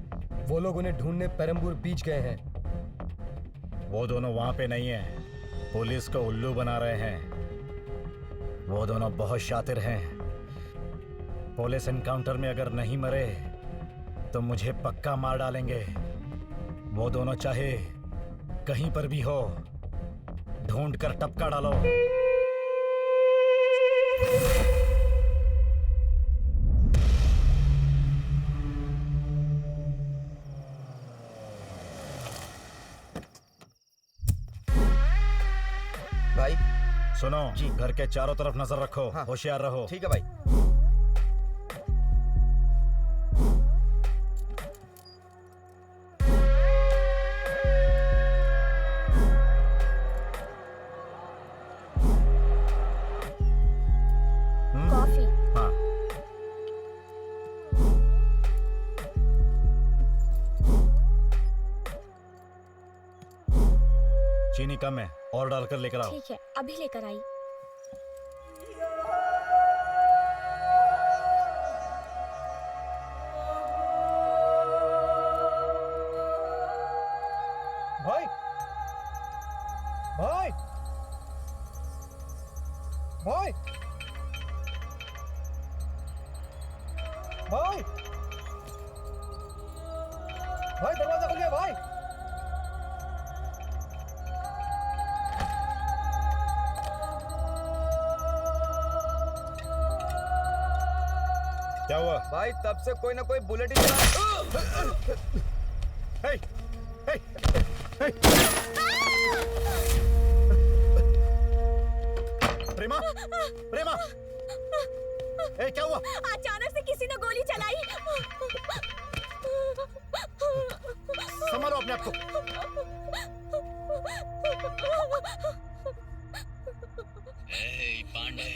वो लोग उन्हें ढूंढने पेरम्बूर बीच गए हैं। वो दोनों वहां पे नहीं है, पुलिस को उल्लू बना रहे हैं। वो दोनों बहुत शातिर हैं। पुलिस एनकाउंटर में अगर नहीं मरे तो मुझे पक्का मार डालेंगे। वो दोनों चाहे कहीं पर भी हो, ढूंढ कर टपका डालो। भाई सुनो जी, घर के चारों तरफ नजर रखो। हाँ। होशियार रहो। ठीक है भाई। कॉफी। हाँ। चीनी कम है, और डालकर लेकर आओ। ठीक है, अभी लेकर आई। भाई भाई भाई भाई भाई दरवाजा खोलिए भाई। क्या हुआ? भाई तब से कोई ना कोई बुलेट ही चला। हे, हे, हे। प्रेमा, प्रेमा, ए, क्या हुआ? अचानक से किसी ने गोली चलाई। संभालो अपने आप को। पांडे,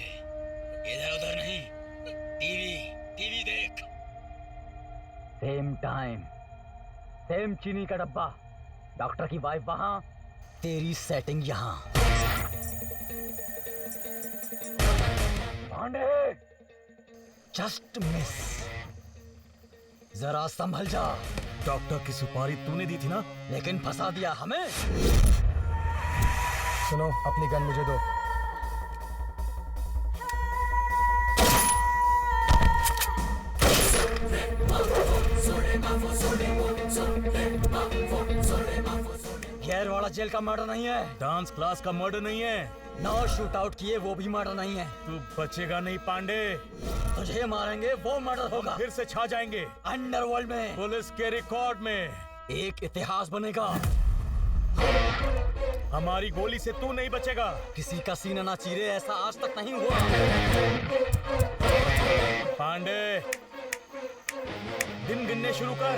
इधर उधर नहीं, टीवी देख। सेम टाइम, सेम चीनी का डब्बा, डॉक्टर की वाइफ वहां, तेरी सेटिंग यहां। पांडे, जस्ट मिस, जरा संभल जा। डॉक्टर की सुपारी तूने दी थी ना? लेकिन फंसा दिया हमें। सुनो, अपनी गन मुझे दो। गैरवाड़ा जेल का मर्डर नहीं है, डांस क्लास का मर्डर नहीं है, 9 शूट आउट किए वो भी मर्डर नहीं है। तू बचेगा नहीं पांडे। तुझे मारेंगे वो मर्डर होगा। फिर से छा जाएंगे अंडरवर्ल्ड में, पुलिस के रिकॉर्ड में। एक इतिहास बनेगा। हमारी गोली से तू नहीं बचेगा। किसी का सीना ना चीरे, ऐसा आज तक नहीं हुआ। पांडे, दिन गिनने शुरू कर।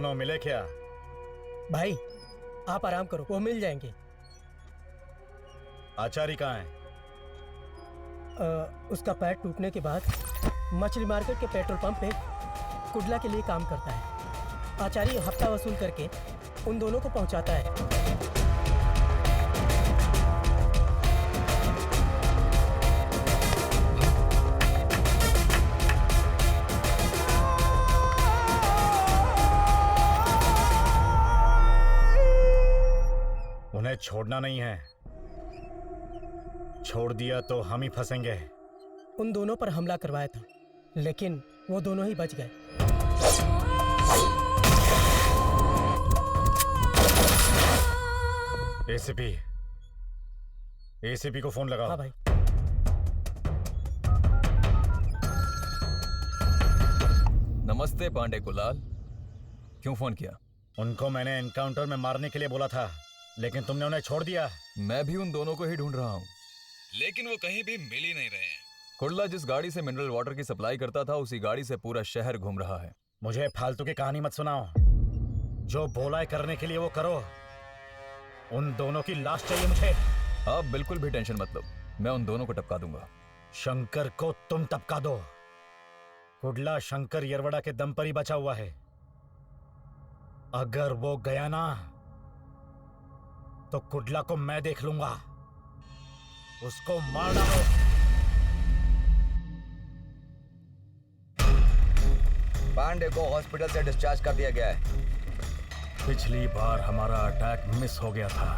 दोनों मिले क्या? भाई आप आराम करो, वो मिल जाएंगे। आचार्य कहाँ है? उसका पैर टूटने के बाद मछली मार्केट के पेट्रोल पंप पे कुडला के लिए काम करता है। आचार्य हफ्ता वसूल करके उन दोनों को पहुंचाता है। उन्हें छोड़ना नहीं है, छोड़ दिया तो हम ही फंसेंगे। उन दोनों पर हमला करवाया था, लेकिन वो दोनों ही बच गए। एसीपी को फोन लगाओ। हाँ भाई। नमस्ते पांडे कुलाल, क्यों फोन किया? उनको मैंने एनकाउंटर में मारने के लिए बोला था, लेकिन तुमने उन्हें छोड़ दिया। मैं भी उन दोनों को ही ढूंढ रहा हूँ, लेकिन वो कहीं भी मिल ही नहीं रहे हैं। कुडला जिस गाड़ी से मिनरल वाटर की सप्लाई करता था, उसी गाड़ी से पूरा शहर घूम रहा है। मुझे फालतू की कहानी मत सुनाओ, जो बोला है करने के लिए वो करो। उन दोनों की लाश चाहिए मुझे। आप बिल्कुल भी टेंशन मत लो, मैं उन दोनों को टपका दूंगा। शंकर को तुम टपका दो। कुडला शंकर यरवड़ा के दम पर ही बचा हुआ है। अगर वो गया ना तो कुडला को मैं देख लूंगा। उसको मार डालो। पांडे को हॉस्पिटल से डिस्चार्ज कर दिया गया है। पिछली बार हमारा अटैक मिस हो गया था,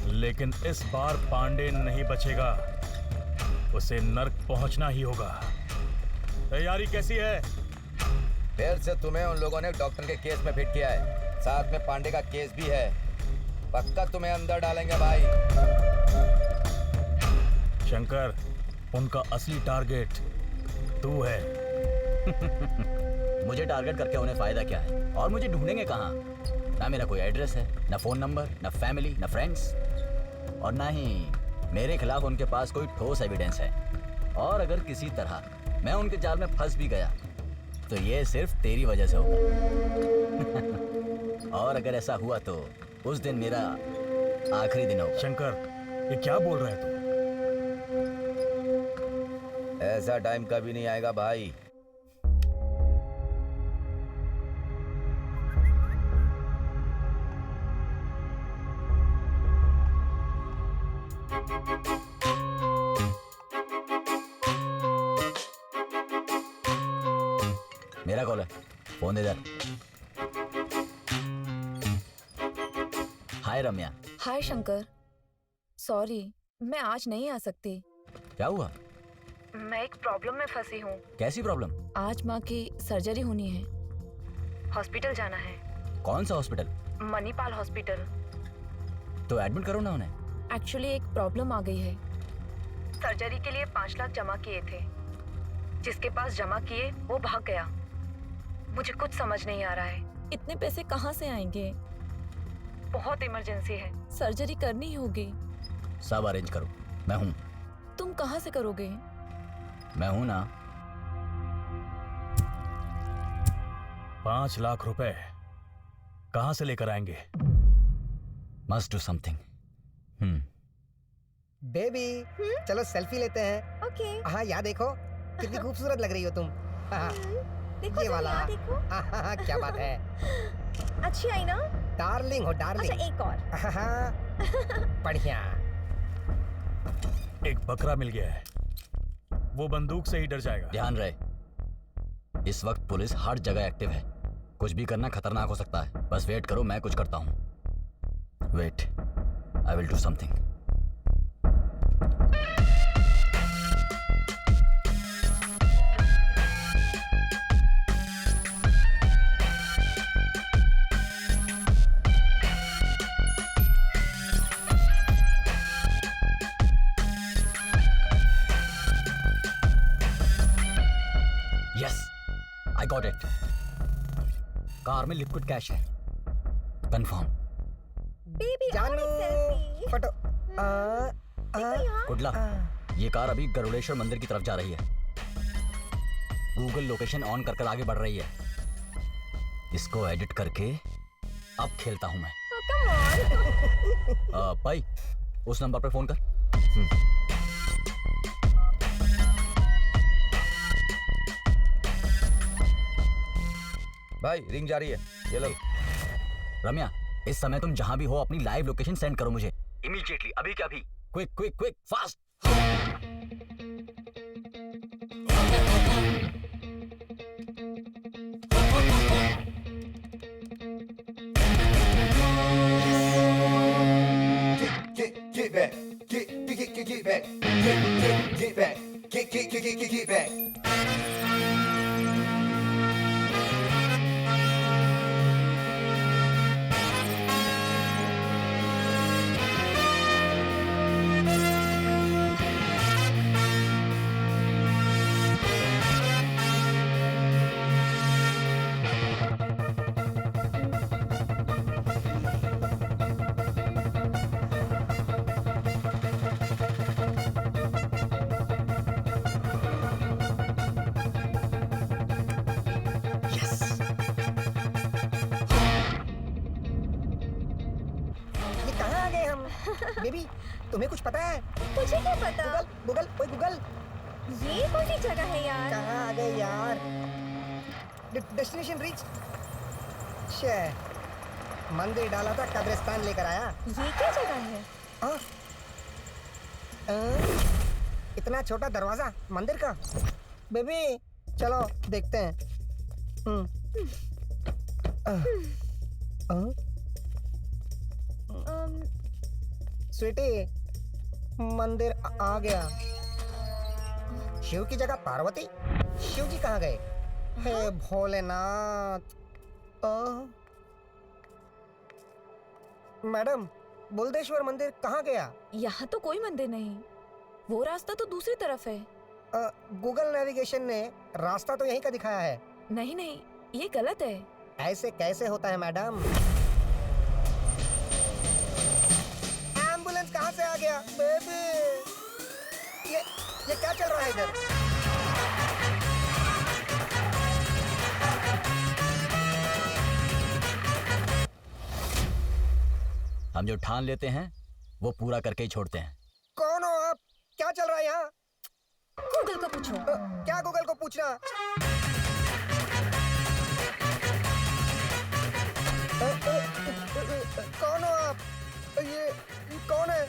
लेकिन इस बार पांडे नहीं बचेगा। उसे नर्क पहुंचना ही होगा। तैयारी कैसी है? फिर से तुम्हें उन लोगों ने डॉक्टर के केस में फिट किया है, साथ में पांडे का केस भी है। पक्का तुम्हें अंदर डालेंगे भाई। शंकर, उनका असली टारगेट तू है। मुझे टारगेट करके उन्हें फायदा क्या है? और मुझे ढूंढेंगे कहाँ? ना मेरा कोई एड्रेस है, ना फोन नंबर, ना फैमिली, ना फ्रेंड्स, और ना ही मेरे खिलाफ उनके पास कोई ठोस एविडेंस है। और अगर किसी तरह मैं उनके जाल में फंस भी गया तो ये सिर्फ तेरी वजह से होगा। और अगर ऐसा हुआ तो उस दिन मेरा आखिरी दिन होगा। शंकर, ये क्या बोल रहा है तू? ऐसा टाइम कभी नहीं आएगा भाई। मेरा कॉल है, फोन दे इधर। हाय रम्या। हाय शंकर, सॉरी मैं आज नहीं आ सकती। क्या हुआ? मैं एक प्रॉब्लम में फंसी हूँ। कैसी प्रॉब्लम? आज माँ की सर्जरी होनी है, हॉस्पिटल जाना है। कौन सा हॉस्पिटल? मणिपाल हॉस्पिटल। तो एडमिट करो ना उन्हें। एक्चुअली एक प्रॉब्लम आ गई है। सर्जरी के लिए 5 लाख जमा किए थे, जिसके पास जमा किए वो भाग गया। मुझे कुछ समझ नहीं आ रहा है, इतने पैसे कहाँ से आएंगे? बहुत इमरजेंसी है, सर्जरी करनी ही होगी। सब अरेंज करो, मैं हूँ। तुम कहाँ से करोगे? मैं हूँ ना। 5 लाख रुपए कहाँ से लेकर आएंगे? Must do something. बेबी, चलो सेल्फी लेते हैं। ओके। हाँ, यहाँ देखो कितनी खूबसूरत लग रही हो तुम। हाँ, देखो ये जरा वाला। यहाँ देखो। हाँ, क्या बात है। अच्छी आई ना? डार्लिंग हो डार्लिंग। अच्छा एक और। हाँ, बढ़िया। एक बकरा मिल गया है, वो बंदूक से ही डर जाएगा। ध्यान रहे, इस वक्त पुलिस हर जगह एक्टिव है। कुछ भी करना खतरनाक हो सकता है। बस वेट करो, मैं कुछ करता हूँ। Wait, I will do something. I got it. Car में लिक्विड कैश है, कंफर्म। बेबी जानू, फोटो। कुडला, ये कार अभी गरुड़ेश्वर मंदिर की तरफ जा रही है। गूगल लोकेशन ऑन कर आगे बढ़ रही है। इसको एडिट करके अब खेलता हूं मैं। भाई उस नंबर पे फोन कर। भाई रिंग जा रही है, ये लो। रम्या, इस समय तुम जहां भी हो अपनी लाइव लोकेशन सेंड करो मुझे इमीडिएटली, अभी क्या अभी। Quick quick quick fast. Get back, get back, get back, get back. ये कहाँ आ गए हम? बेबी, तुम्हें कुछ पता है? मुझे क्या पता? गूगल, ओए गूगल, ये कौन सी जगह है यार? कहाँ आ गए यार? Destination reach. शे, मंदिर डाला था, कब्रिस्तान लेकर आया। ये क्या जगह है? इतना छोटा दरवाजा मंदिर का। बेबी, चलो देखते हैं। स्वीटी, मंदिर आ गया। शिव की जगह पार्वती? शिव जी कहाँ गए? हे भोलेनाथ। मैडम, बुलदेश्वर मंदिर कहाँ गया? यहाँ तो कोई मंदिर नहीं, वो रास्ता तो दूसरी तरफ है। गूगल नेविगेशन ने रास्ता तो यहीं का दिखाया है। नहीं नहीं, ये गलत है। ऐसे कैसे होता है मैडम? एम्बुलेंस कहाँ से आ गया? बेबी, ये क्या चल रहा है इधर? हम जो ठान लेते हैं वो पूरा करके ही छोड़ते हैं। कौन हो आप? क्या चल रहा है यहाँ? गूगल को पूछो। क्या गूगल को पूछना? कौन हो आप? ये कौन है?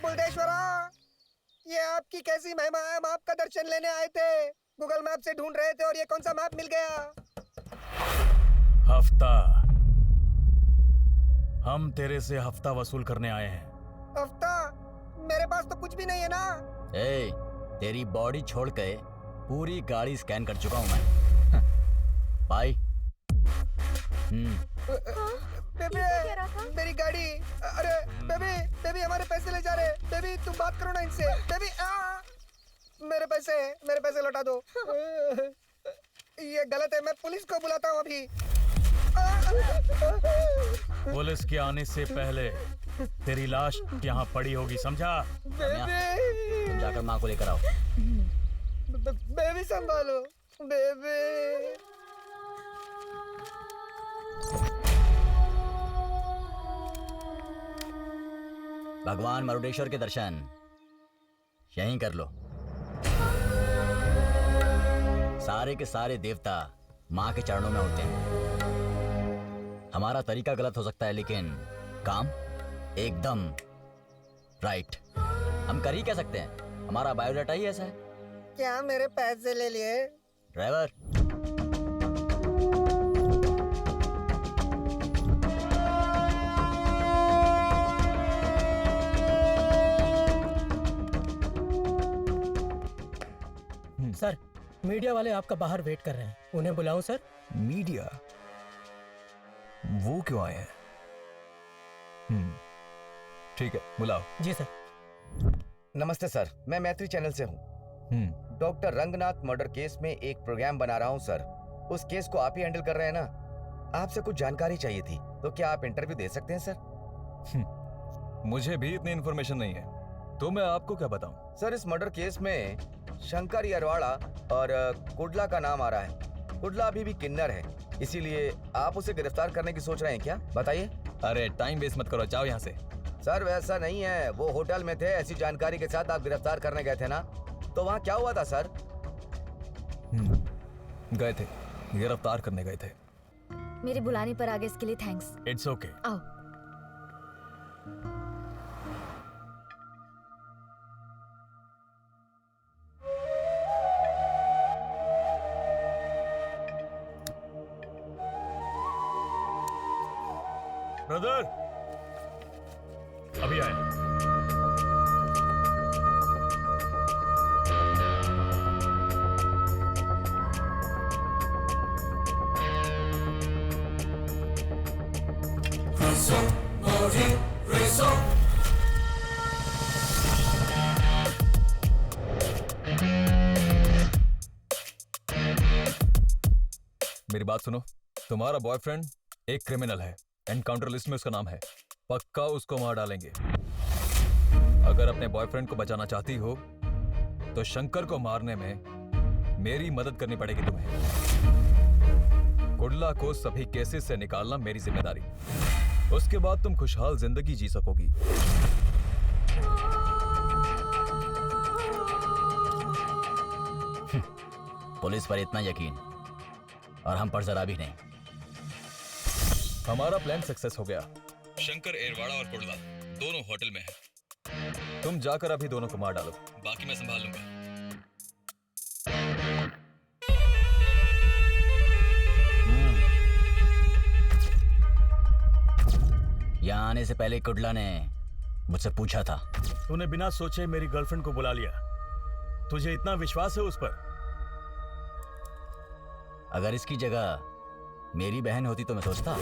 बुलदेश्वरा, ये आपकी कैसी महिमा है? हम आपका दर्शन लेने आए थे, गूगल मैप से ढूंढ रहे थे और ये कौन सा मैप मिल गया? हफ्ता, हम तेरे से हफ्ता वसूल करने आए हैं। हफ्ता? मेरे पास तो कुछ भी नहीं है ना। ए, तेरी बॉडी छोड़ के पूरी गाड़ी स्कैन कर चुका हूं मैं। भाई। बेबी, मेरी गाड़ी। अरे बेबी हमारे पैसे ले जा रहे। बेबी तुम बात करो ना इनसे। बेबी मेरे पैसे लौटा दो। ये गलत है, मैं पुलिस को बुलाता हूँ अभी। पुलिस के आने से पहले तेरी लाश यहाँ पड़ी होगी, समझा? तुम जाकर माँ को लेकर आओ। बेबी संभालो, बेबी। भगवान मरुडेश्वर के दर्शन यहीं कर लो। सारे के सारे देवता माँ के चरणों में होते हैं। हमारा तरीका गलत हो सकता है लेकिन काम एकदम राइट। हम कर ही क्या सकते हैं, हमारा बायोडाटा ही ऐसा है। क्या मेरे पैसे ले लिए? ड्राइवर, सर, मीडिया वाले आपका बाहर वेट कर रहे हैं, उन्हें बुलाऊं सर? मीडिया? वो क्यों आए हैं? ठीक है, बुलाओ। जी सर। नमस्ते सर, मैं मैत्री चैनल से हूँ। डॉक्टर रंगनाथ मर्डर केस में एक प्रोग्राम बना रहा हूँ सर। उस केस को आप ही हैंडल कर रहे हैं ना? आपसे कुछ जानकारी चाहिए थी, तो क्या आप इंटरव्यू दे सकते हैं सर? मुझे भी इतनी इन्फॉर्मेशन नहीं है, तो मैं आपको क्या बताऊं? सर, इस मर्डर केस में शंकर अरवाड़ा और कुडला का नाम आ रहा है। कुडला अभी भी किन्नर है, इसीलिए आप उसे गिरफ्तार करने की सोच रहे हैं क्या? बताइए। अरे टाइम वेस्ट मत करो, जाओ यहाँ से। सर वैसा नहीं है, वो होटल में थे, ऐसी जानकारी के साथ आप गिरफ्तार करने गए थे ना, तो वहाँ क्या हुआ था सर? गए थे, गिरफ्तार करने गए थे। मेरे बुलाने पर आगे इसके लिए थैंक्स। It's okay. आओ। ब्रदर अभी आए। मेरी बात सुनो, तुम्हारा बॉयफ्रेंड एक क्रिमिनल है, एनकाउंटर लिस्ट में उसका नाम है, पक्का उसको मार डालेंगे। अगर अपने बॉयफ्रेंड को बचाना चाहती हो तो शंकर को मारने में मेरी मदद करनी पड़ेगी तुम्हें। कुडला को सभी केसेस से निकालना मेरी जिम्मेदारी, उसके बाद तुम खुशहाल जिंदगी जी सकोगी। पुलिस पर इतना यकीन और हम पर जरा भी नहीं। हमारा प्लान सक्सेस हो गया। शंकर एरवाड़ा और कुडला दोनों होटल में हैं। तुम जाकर अभी दोनों को मार डालो, बाकी मैं संभाल लूंगा। यहाँ आने से पहले कुडला ने मुझसे पूछा था। तूने बिना सोचे मेरी गर्लफ्रेंड को बुला लिया, तुझे इतना विश्वास है उस पर? अगर इसकी जगह मेरी बहन होती तो मैं सोचता।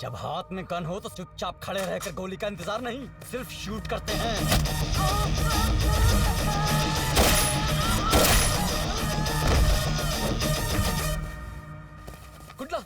जब हाथ में गन हो तो चुपचाप खड़े रहकर गोली का इंतजार नहीं, सिर्फ शूट करते हैं। कुडला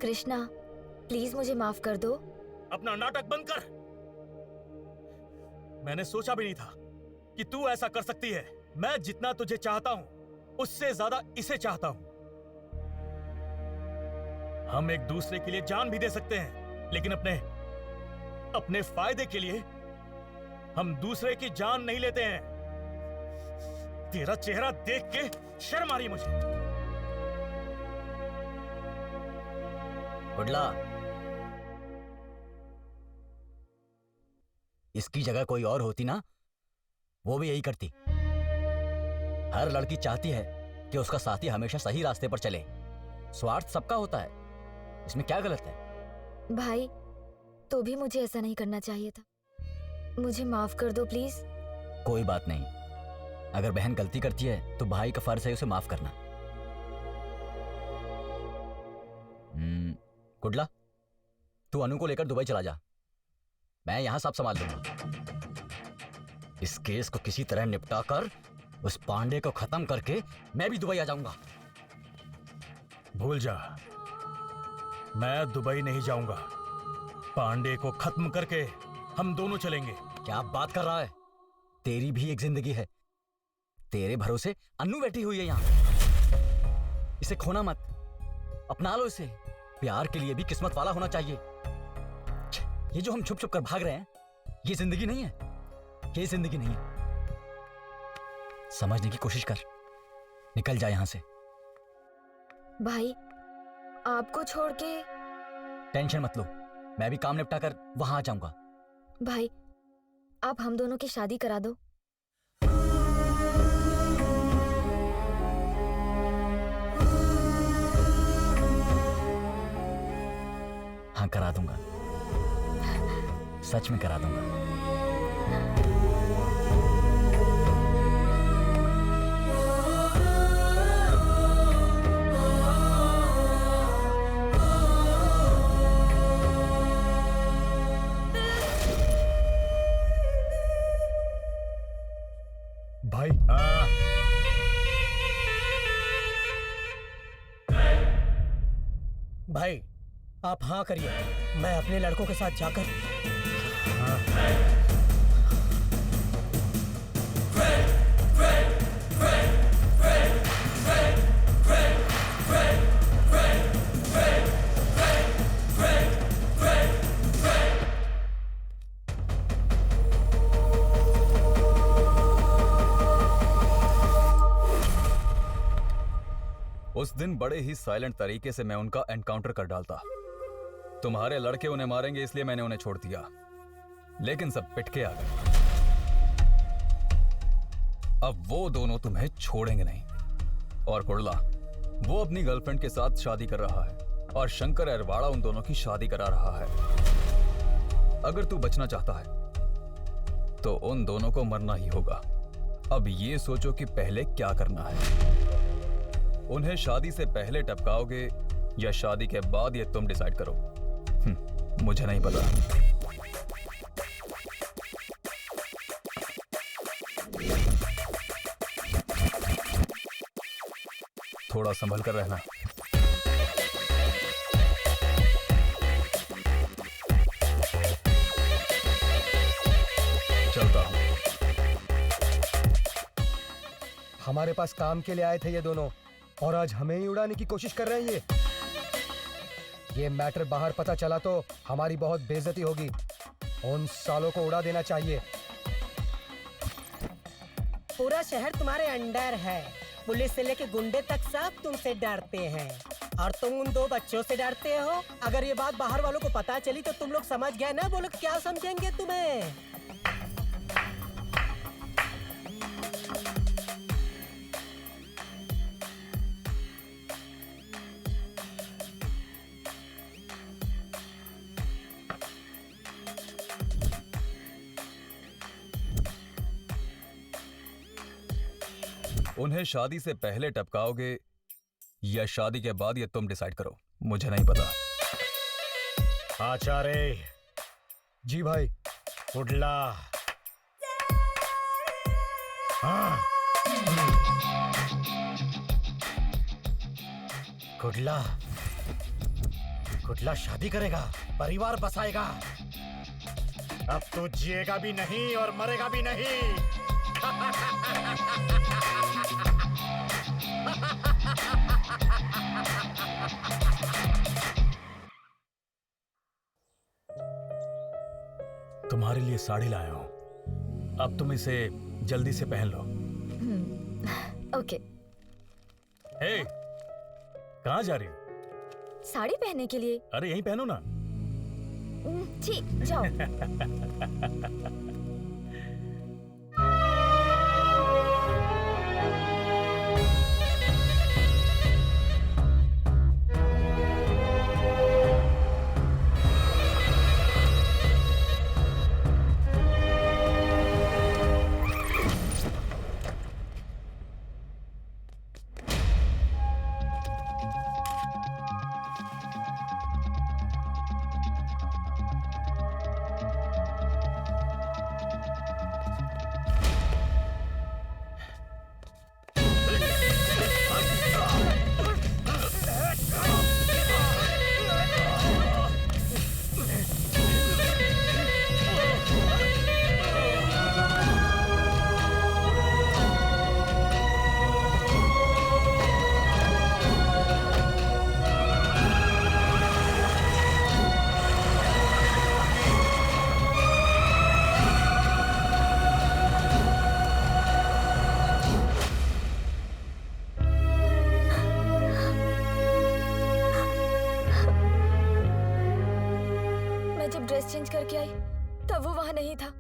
कृष्णा, प्लीज मुझे माफ कर दो। अपना नाटक बंद कर। मैंने सोचा भी नहीं था कि तू ऐसा कर सकती है। मैं जितना तुझे चाहता हूं उससे ज्यादा इसे चाहता हूं। हम एक दूसरे के लिए जान भी दे सकते हैं, लेकिन अपने फायदे के लिए हम दूसरे की जान नहीं लेते हैं। तेरा चेहरा देख के शर्म आ रही मुझे। गुडला, इसकी जगह कोई और होती ना, वो भी यही करती। हर लड़की चाहती है कि उसका साथी हमेशा सही रास्ते पर चले। स्वार्थ सबका होता है, इसमें क्या गलत है? भाई, तो भी मुझे ऐसा नहीं करना चाहिए था। मुझे माफ कर दो प्लीज। कोई बात नहीं, अगर बहन गलती करती है तो भाई का फर्ज है उसे माफ करना। गुडला, तू अनु को लेकर दुबई चला जा, मैं यहां सब संभाल लूंगा। इस केस को किसी तरह निपटा कर उस पांडे को खत्म करके मैं भी दुबई आ जाऊंगा। भूल जा, मैं दुबई नहीं जाऊंगा। पांडे को खत्म करके हम दोनों चलेंगे। क्या बात कर रहा है? तेरी भी एक जिंदगी है। तेरे भरोसे अन्नू बैठी हुई है यहां। इसे खोना मत, अपना लो इसे। प्यार के लिए भी किस्मत वाला होना चाहिए। ये जो हम छुप छुप कर भाग रहे हैं, ये जिंदगी नहीं है। ये जिंदगी नहीं है। समझने की कोशिश कर, निकल जा यहां से। भाई, आपको छोड़ के। टेंशन मत लो, मैं भी काम निपटा कर वहां आ जाऊंगा। भाई, आप हम दोनों की शादी करा दो। हाँ, करा दूंगा, सच में करा दूंगा। भाई, भाई, आप हाँ करिए, मैं अपने लड़कों के साथ जाकर। उस दिन बड़े ही साइलेंट तरीके से मैं उनका एनकाउंटर कर डालता। तुम्हारे लड़के उन्हें मारेंगे इसलिए मैंने उन्हें छोड़ दिया, लेकिन सब पिटके आ गए। अब वो दोनों तुम्हें छोड़ेंगे नहीं। और कुर्ला, वो अपनी गर्लफ्रेंड के साथ शादी कर रहा है और शंकर अरवाड़ा उन दोनों की शादी करा रहा है। अगर तू बचना चाहता है तो उन दोनों को मरना ही होगा। अब ये सोचो कि पहले क्या करना है। उन्हें शादी से पहले टपकाओगे या शादी के बाद, ये तुम डिसाइड करो। मुझे नहीं पता। थोड़ा संभल कर रहना। चलता हूं। हमारे पास काम के लिए आए थे ये दोनों, और आज हमें ही उड़ाने की कोशिश कर रहे हैं। ये मैटर बाहर पता चला तो हमारी बहुत बेइज्जती होगी। उन सालों को उड़ा देना चाहिए। पूरा शहर तुम्हारे अंडर है। पुलिस से लेके गुंडे तक सब तुमसे डरते हैं, और तुम उन दो बच्चों से डरते हो। अगर ये बात बाहर वालों को पता चली तो तुम लोग समझ गए ना, वो लोग क्या समझेंगे तुम्हें। उन्हें शादी से पहले टपकाओगे या शादी के बाद, ये तुम डिसाइड करो। मुझे नहीं पता। आचार्य जी भाई। कुडला, हाँ। कुडला, कुडला शादी करेगा, परिवार बसाएगा। अब तो जिएगा भी नहीं और मरेगा भी नहीं। तुम्हारे लिए साड़ी लाया हूं। अब तुम इसे जल्दी से पहन लो। ओके। हे, कहाँ जा रही हो? साड़ी पहनने के लिए। अरे यहीं पहनो ना। ठीक, जाओ। मैं जब ड्रेस चेंज करके आई तब वो वहां नहीं था।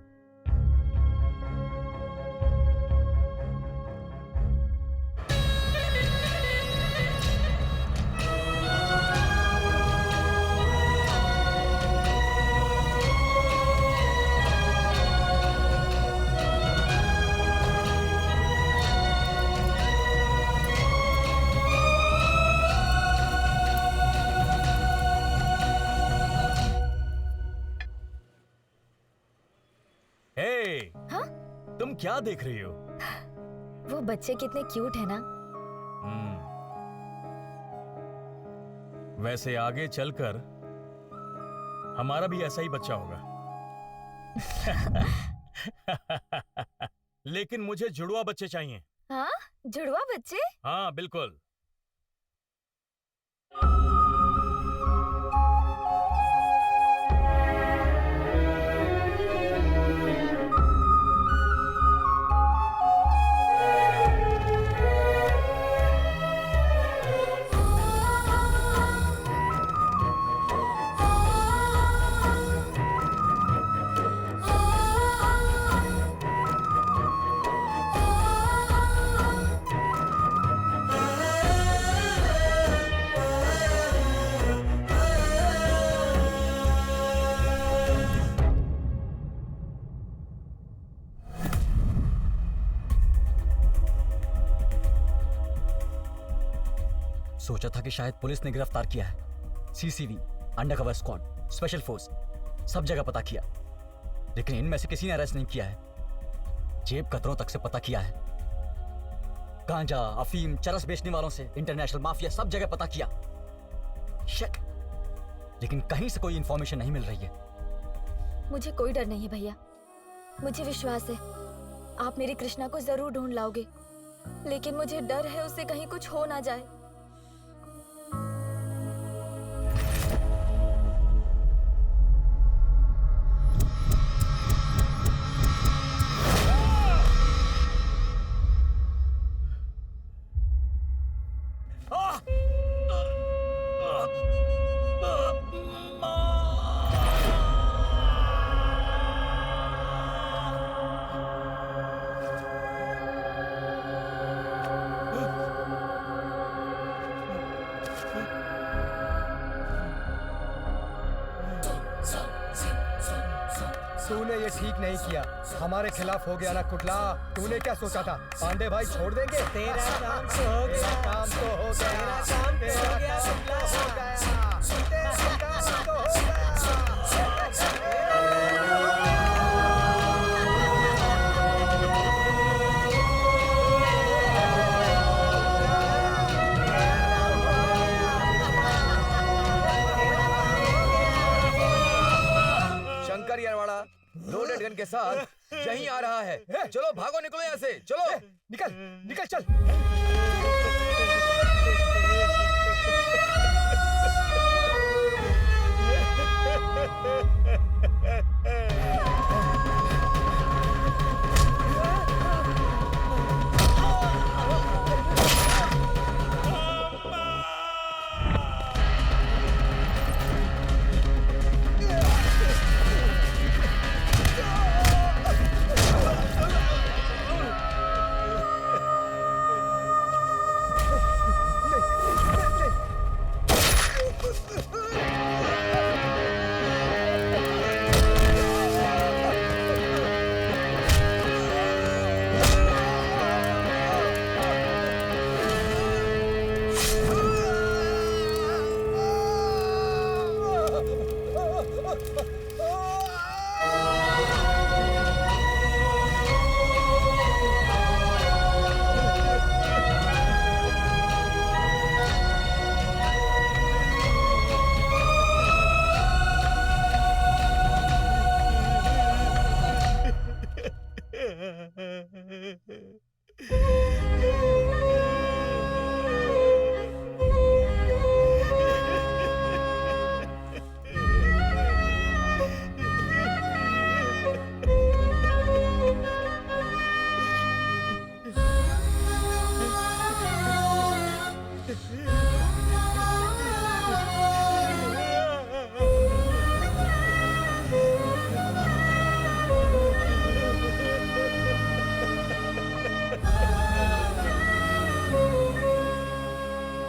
तुम क्या देख रही हो? वो बच्चे कितने क्यूट है ना। वैसे आगे चलकर हमारा भी ऐसा ही बच्चा होगा। लेकिन मुझे जुड़वा बच्चे चाहिए। हाँ, जुड़वा बच्चे? हाँ बिल्कुल। सोचा था कि शायद पुलिस ने गिरफ्तार किया है। सीसीवी, अंडरकवर स्क्वाड, स्पेशल फोर्स, सब जगह पता किया, लेकिन इनमें से किसी ने अरेस्ट नहीं किया है। जेब कतरों तक से पता किया है। गांजा, अफीम, चरस बेचने वालों से इंटरनेशनल माफिया, सब जगह पता किया। शिट, लेकिन कहीं से कोई इंफॉर्मेशन नहीं मिल रही है। मुझे कोई डर नहीं है भैया, मुझे विश्वास है आप मेरी कृष्णा को जरूर ढूंढ लाओगे, लेकिन मुझे डर है उससे कहीं कुछ हो ना जाए। तूने ये ठीक नहीं किया, हमारे खिलाफ हो गया ना कुटला। तूने क्या सोचा था पांडे भाई छोड़ देंगे? तेरा काम तो हो गया, काम तो हो गया, तेरा काम तो हो गया, तेरा काम तो हो गया। शंकर यरवाड़ा लोडेड गन के साथ यहीं आ रहा है। चलो भागो, निकलो यहाँ से, चलो। निकल निकल चल।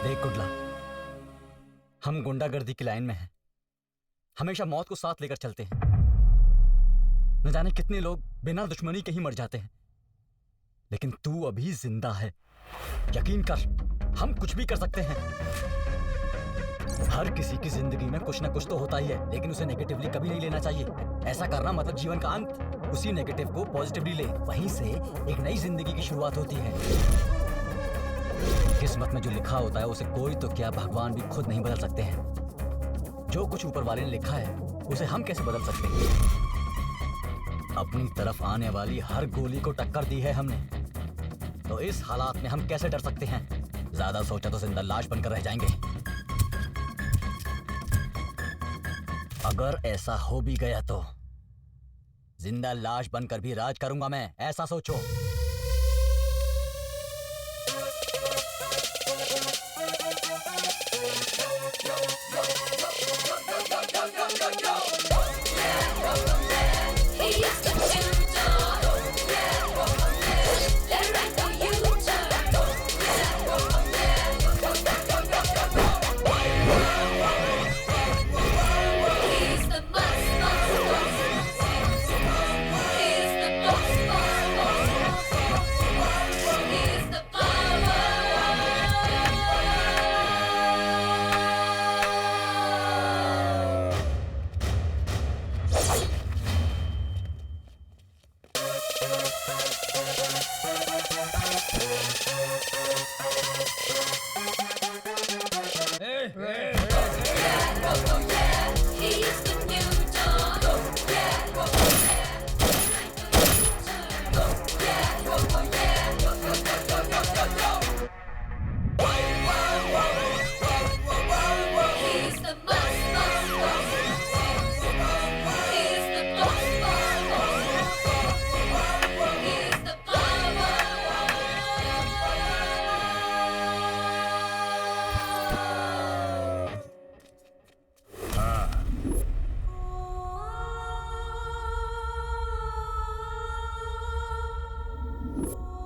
देख गुडला, हम गुंडागर्दी की लाइन में हैं। हमेशा मौत को साथ लेकर चलते हैं। न जाने कितने लोग बिना दुश्मनी के ही मर जाते हैं, लेकिन तू अभी जिंदा है। यकीन कर, हम कुछ भी कर सकते हैं। हर किसी की जिंदगी में कुछ ना कुछ तो होता ही है, लेकिन उसे नेगेटिवली कभी नहीं लेना चाहिए। ऐसा करना मतलब जीवन का अंत। उसी नेगेटिव को पॉजिटिवली ले, वहीं से एक नई जिंदगी की शुरुआत होती है। किस्मत में जो लिखा होता है उसे कोई तो क्या, भगवान भी खुद नहीं बदल सकते हैं। जो कुछ ऊपर वाले ने लिखा है उसे हम कैसे बदल सकते हैं? अपनी तरफ आने वाली हर गोली को टक्कर दी है हमने, तो इस हालात में हम कैसे डर सकते हैं? ज्यादा सोचा तो जिंदा लाश बनकर रह जाएंगे। अगर ऐसा हो भी गया तो जिंदा लाश बनकर भी राज करूंगा मैं, ऐसा सोचो।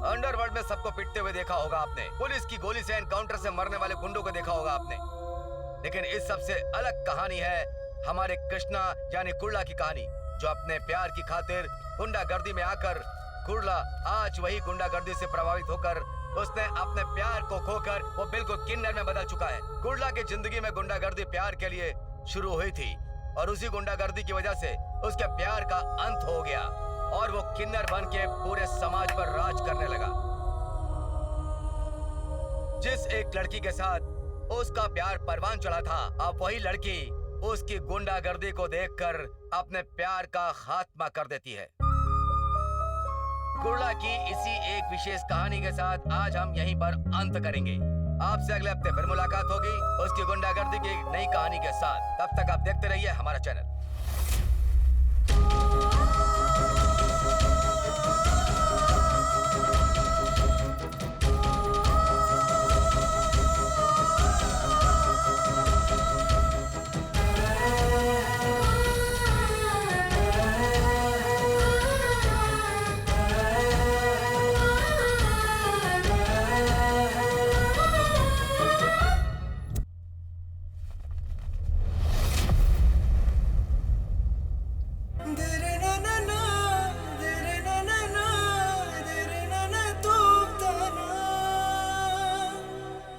अंडरवर्ल्ड में सबको पिटते हुए देखा होगा आपने, पुलिस की गोली से एनकाउंटर से मरने वाले गुंडों को देखा होगा आपने, लेकिन इस सबसे अलग कहानी है हमारे कृष्णा यानी कुर्ला की कहानी, जो अपने प्यार की खातिर गुंडागर्दी में आकर, कुर्ला आज वही गुंडागर्दी से प्रभावित होकर उसने अपने प्यार को खोकर वो बिल्कुल किन्नर में बदल चुका है। कुर्ला की जिंदगी में गुंडागर्दी प्यार के लिए शुरू हुई थी और उसी गुंडागर्दी की वजह से उसके प्यार का अंत हो गया और वो किन्नर बन के पूरे समाज पर राज करने लगा। जिस एक लड़की के साथ उसका प्यार परवान चढ़ा था, अब वही लड़की उसकी गुंडागर्दी को देखकर अपने प्यार का खात्मा कर देती है। कुर्ला की इसी एक विशेष कहानी के साथ आज हम यहीं पर अंत करेंगे। आपसे अगले हफ्ते फिर मुलाकात होगी उसकी गुंडागर्दी की एक नई कहानी के साथ। तब तक आप देखते रहिए हमारा चैनल।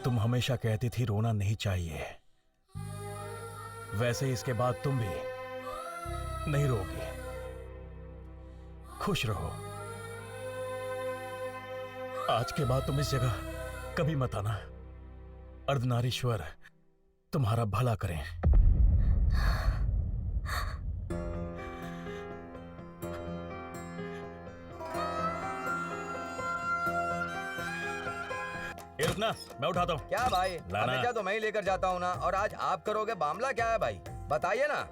तुम हमेशा कहती थी रोना नहीं चाहिए, वैसे इसके बाद तुम भी नहीं रोगी। खुश रहो। आज के बाद तुम इस जगह कभी मत आना। अर्धनारीश्वर तुम्हारा भला करें। ये रुकना, मैं उठाता हूँ। क्या भाई, लाना। हमेशा तो मैं ही लेकर जाता हूँ ना, और आज आप करोगे। मामला क्या है भाई, बताइए ना।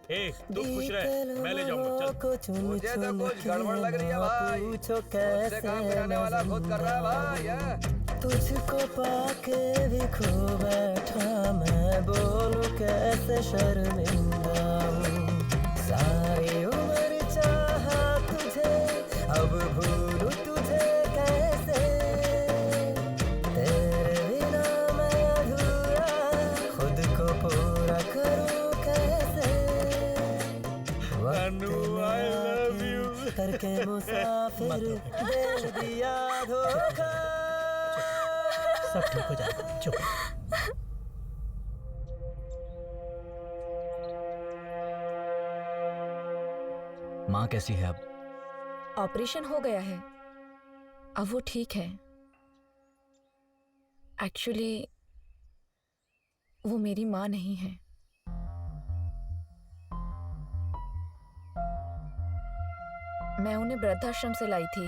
तू खुश रहे, मैं ले जाऊंगा। चल। मुझे तो कुछ गड़बड़ लग रही है भाई। मुझसे काम कराने वाला खुद कर रहा है भाई। तुझको पाके भी खो बैठा मैं, बोलूं कैसे शर्मिंदा हूँ। सारी उम्र चाहा तुझे, अब भूलूं तुझे कैसे। तेरे बिना मैं अधूरा, खुद को पूरा करूं कैसे। I love you। करके मुसाफिर दे दिया धोखा। सब ठीक हो जाएगा, चुप। माँ कैसी है अब? ऑपरेशन हो गया है, अब वो ठीक है। एक्चुअली वो मेरी माँ नहीं है। मैं उन्हें वृद्धाश्रम से लाई थी।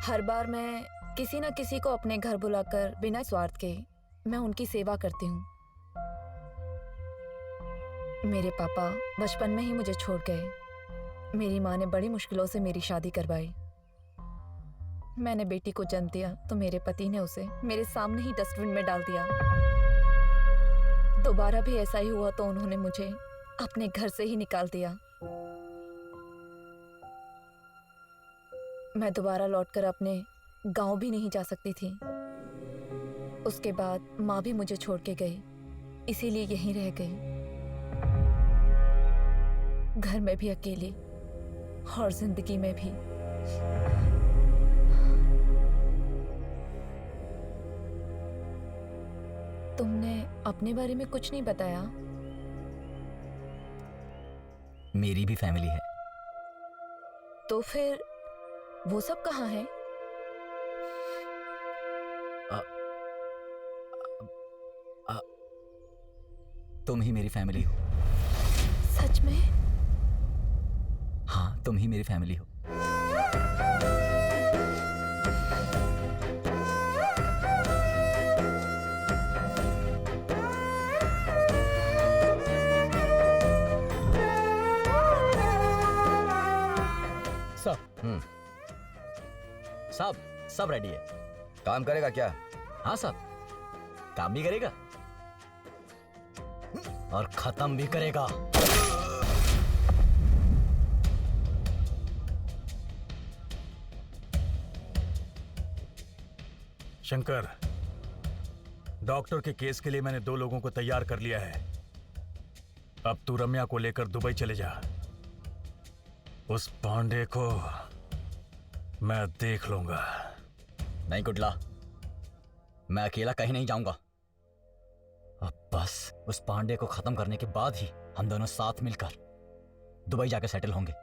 हर बार मैं किसी न किसी को अपने घर बुलाकर बिना स्वार्थ के मैं उनकी सेवा करती हूँ। मेरे पापा बचपन में ही मुझे छोड़ गए। मेरी माँ ने बड़ी मुश्किलों से मेरी शादी करवाई। मैंने बेटी को जन्म दिया तो मेरे पति ने उसे मेरे सामने ही डस्टबिन में डाल दिया। दोबारा भी ऐसा ही हुआ तो उन्होंने मुझे अपने घर से ही निकाल दिया। मैं दोबारा लौटकर अपने गांव भी नहीं जा सकती थी। उसके बाद माँ भी मुझे छोड़ के गई, इसीलिए यहीं रह गई। घर में भी अकेली और जिंदगी में भी। तुमने अपने बारे में कुछ नहीं बताया। मेरी भी फैमिली है। तो फिर वो सब कहाँ है? तुम ही मेरी फैमिली हो। सच में? हाँ, तुम ही मेरी फैमिली हो। साहब, सब रेडी है। काम करेगा क्या? हाँ साहब, काम भी करेगा और खत्म भी करेगा। शंकर, डॉक्टर के केस के लिए मैंने 2 लोगों को तैयार कर लिया है। अब तू रम्या को लेकर दुबई चले जा। उस पांडे को मैं देख लूंगा। नहीं कुटला, मैं अकेला कहीं नहीं जाऊंगा। अब बस उस पांडे को खत्म करने के बाद ही हम दोनों साथ मिलकर दुबई जाकर सेटल होंगे।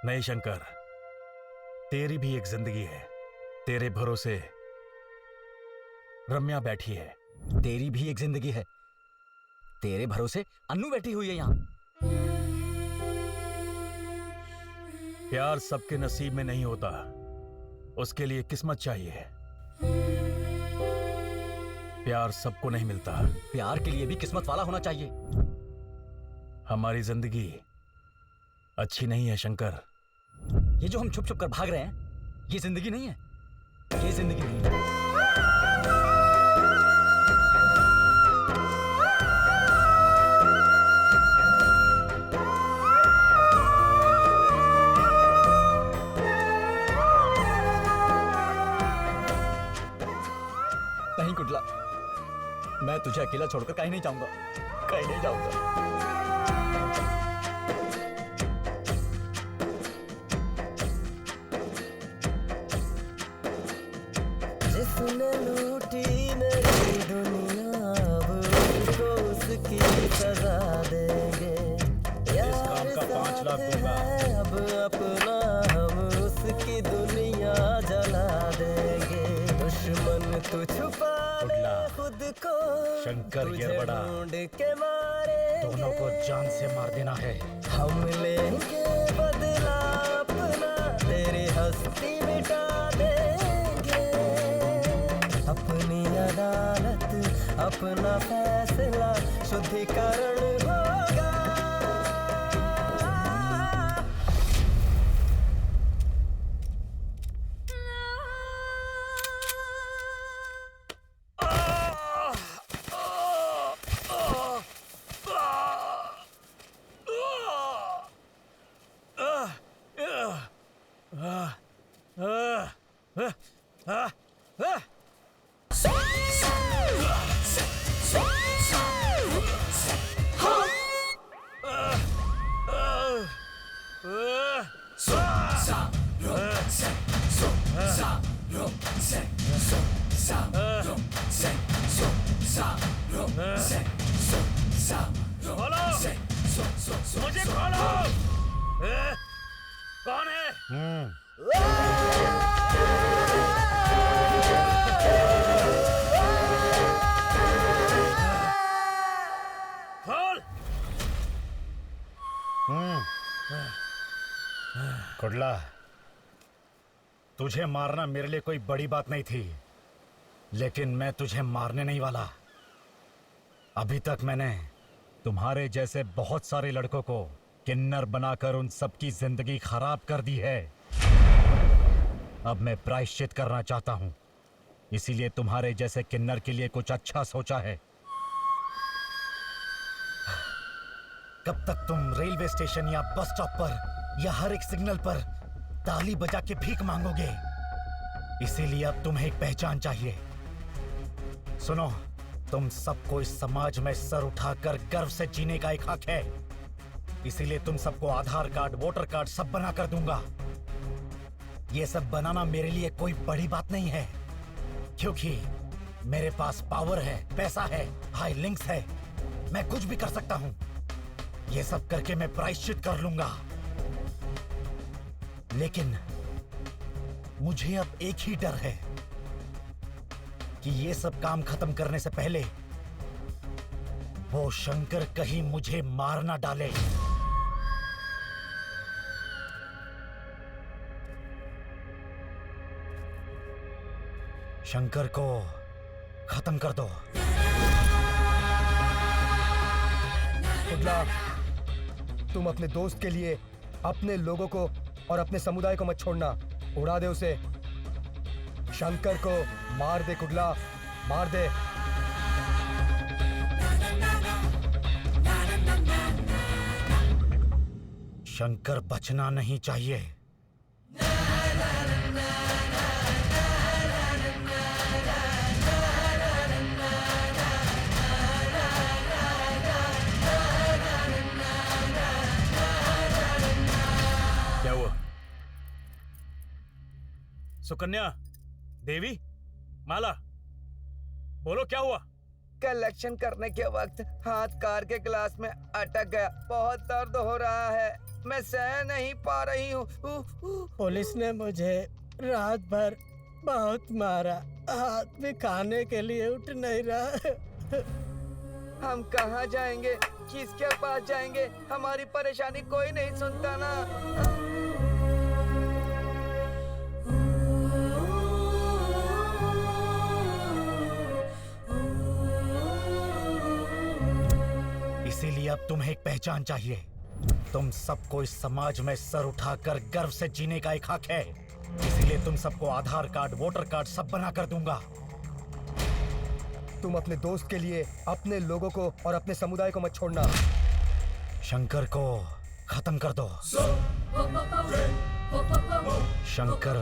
नहीं शंकर, तेरी भी एक जिंदगी है। तेरे भरोसे रम्या बैठी है। तेरी भी एक जिंदगी है। तेरे भरोसे अन्नू बैठी हुई है यहाँ। प्यार सबके नसीब में नहीं होता, उसके लिए किस्मत चाहिए। प्यार सबको नहीं मिलता। प्यार के लिए भी किस्मत वाला होना चाहिए। हमारी जिंदगी अच्छी नहीं है शंकर। ये जो हम छुप छुप कर भाग रहे हैं, ये जिंदगी नहीं है। ये जिंदगी नहीं है। नहीं कुटला, मैं तुझे अकेला छोड़कर कहीं नहीं जाऊंगा। कहीं नहीं जाऊंगा। जिसने लूटी मेरी दुनिया, अब उसको उसकी सजा देंगे। यार जवाब दूंगा। अब अपना हम उसकी दुनिया जला देंगे। दुश्मन तू छुपा कुंडला, खुद को, शंकर गिरबड़ा, ढूंढ के मारे दोनों को जान से मार देना है। हम लेंगे बदला अपना, तेरी हस्ती मिटा देंगे। अपनी अदालत, अपना फैसला, शुद्धिकरण होगा। मुझे खोलो! कौन है? खोल! कुंडला, तुझे मारना मेरे लिए कोई बड़ी बात नहीं थी, लेकिन मैं तुझे मारने नहीं वाला। अभी तक मैंने तुम्हारे जैसे बहुत सारे लड़कों को किन्नर बनाकर उन सबकी जिंदगी खराब कर दी है। अब मैं प्रायश्चित करना चाहता हूं, इसीलिए तुम्हारे जैसे किन्नर के लिए कुछ अच्छा सोचा है। कब तक तुम रेलवे स्टेशन या बस स्टॉप पर या हर एक सिग्नल पर ताली बजा के भीख मांगोगे? इसीलिए अब तुम्हें एक पहचान चाहिए। सुनो, तुम सबको इस समाज में सर उठाकर गर्व से जीने का एक हक है। इसीलिए तुम सबको आधार कार्ड, वोटर कार्ड सब बना कर दूंगा। ये सब बनाना मेरे लिए कोई बड़ी बात नहीं है, क्योंकि मेरे पास पावर है, पैसा है, हाई लिंक्स है। मैं कुछ भी कर सकता हूं। ये सब करके मैं प्रायश्चित कर लूंगा। लेकिन मुझे अब एक ही डर है कि ये सब काम खत्म करने से पहले वो शंकर कहीं मुझे मार ना डाले। शंकर को खत्म कर दो। कुंडला, तुम अपने दोस्त के लिए अपने लोगों को और अपने समुदाय को मत छोड़ना। उड़ा दे उसे। शंकर को मार दे कुंडला, मार दे। शंकर बचना नहीं चाहिए। क्या हुआ? सुकन्या, देवी, माला, बोलो क्या हुआ? कलेक्शन करने के वक्त हाथ कार के ग्लास में अटक गया। बहुत दर्द हो रहा है, मैं सह नहीं पा रही हूँ। पुलिस ने मुझे रात भर बहुत मारा। हाथ भी खाने के लिए उठ नहीं रहा। हम कहाँ जाएंगे, किसके पास जाएंगे? हमारी परेशानी कोई नहीं सुनता ना। इसीलिए अब तुम्हें एक पहचान चाहिए। तुम सबको इस समाज में सर उठाकर गर्व से जीने का एक हक है। इसीलिए तुम सबको आधार कार्ड, वोटर कार्ड सब बना कर दूंगा। तुम अपने दोस्त के लिए अपने लोगों को और अपने समुदाय को मत छोड़ना। शंकर को खत्म कर दो। शंकर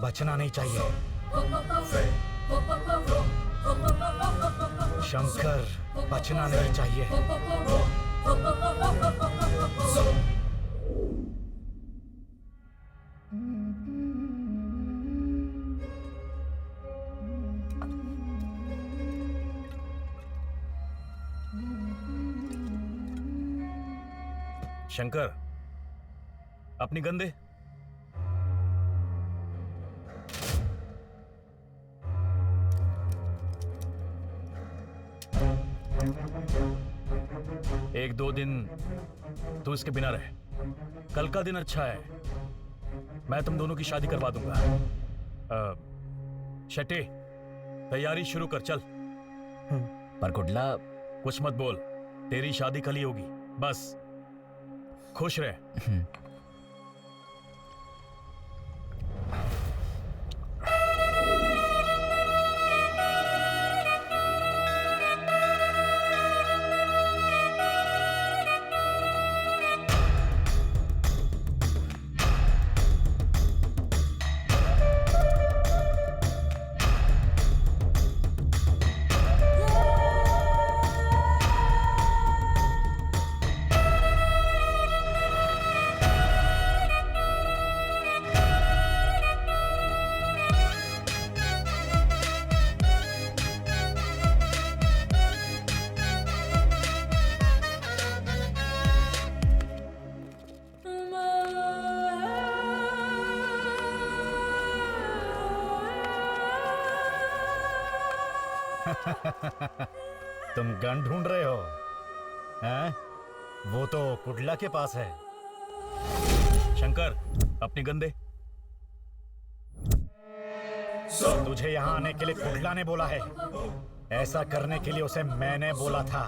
बचना नहीं चाहिए। शंकर बचना नहीं चाहिए। शंकर, अपनी गन दे। एक दो दिन तू इसके बिना रहे। कल का दिन अच्छा है, मैं तुम दोनों की शादी करवा दूंगा। शेट्टी, तैयारी शुरू कर, चल। पर कुडला, कुछ मत बोल, तेरी शादी कल ही होगी, बस खुश रहे। तुम गन ढूंढ रहे हो, हैं? वो तो कुडला के पास है। शंकर, अपनी गन दे। तुझे यहाँ आने के लिए कुडला ने बोला है। ऐसा करने के लिए उसे मैंने बोला था।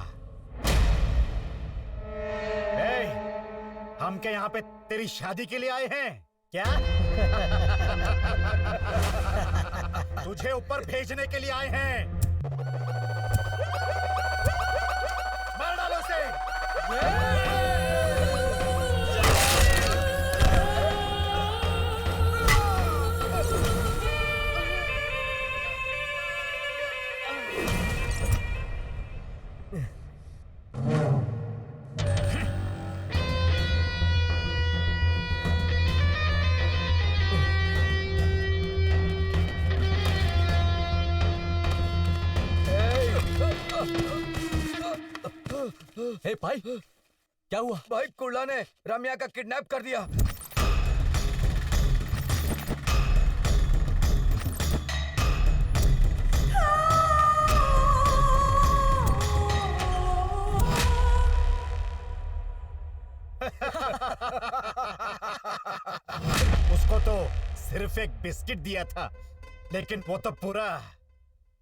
हम क्या यहाँ पे तेरी शादी के लिए आए हैं क्या? तुझे ऊपर भेजने के लिए आए हैं। मार डालो उसे। हे भाई, क्या हुआ? भाई, कुडला ने रम्या का किडनैप कर दिया। उसको तो सिर्फ एक बिस्किट दिया था, लेकिन वो तो पूरा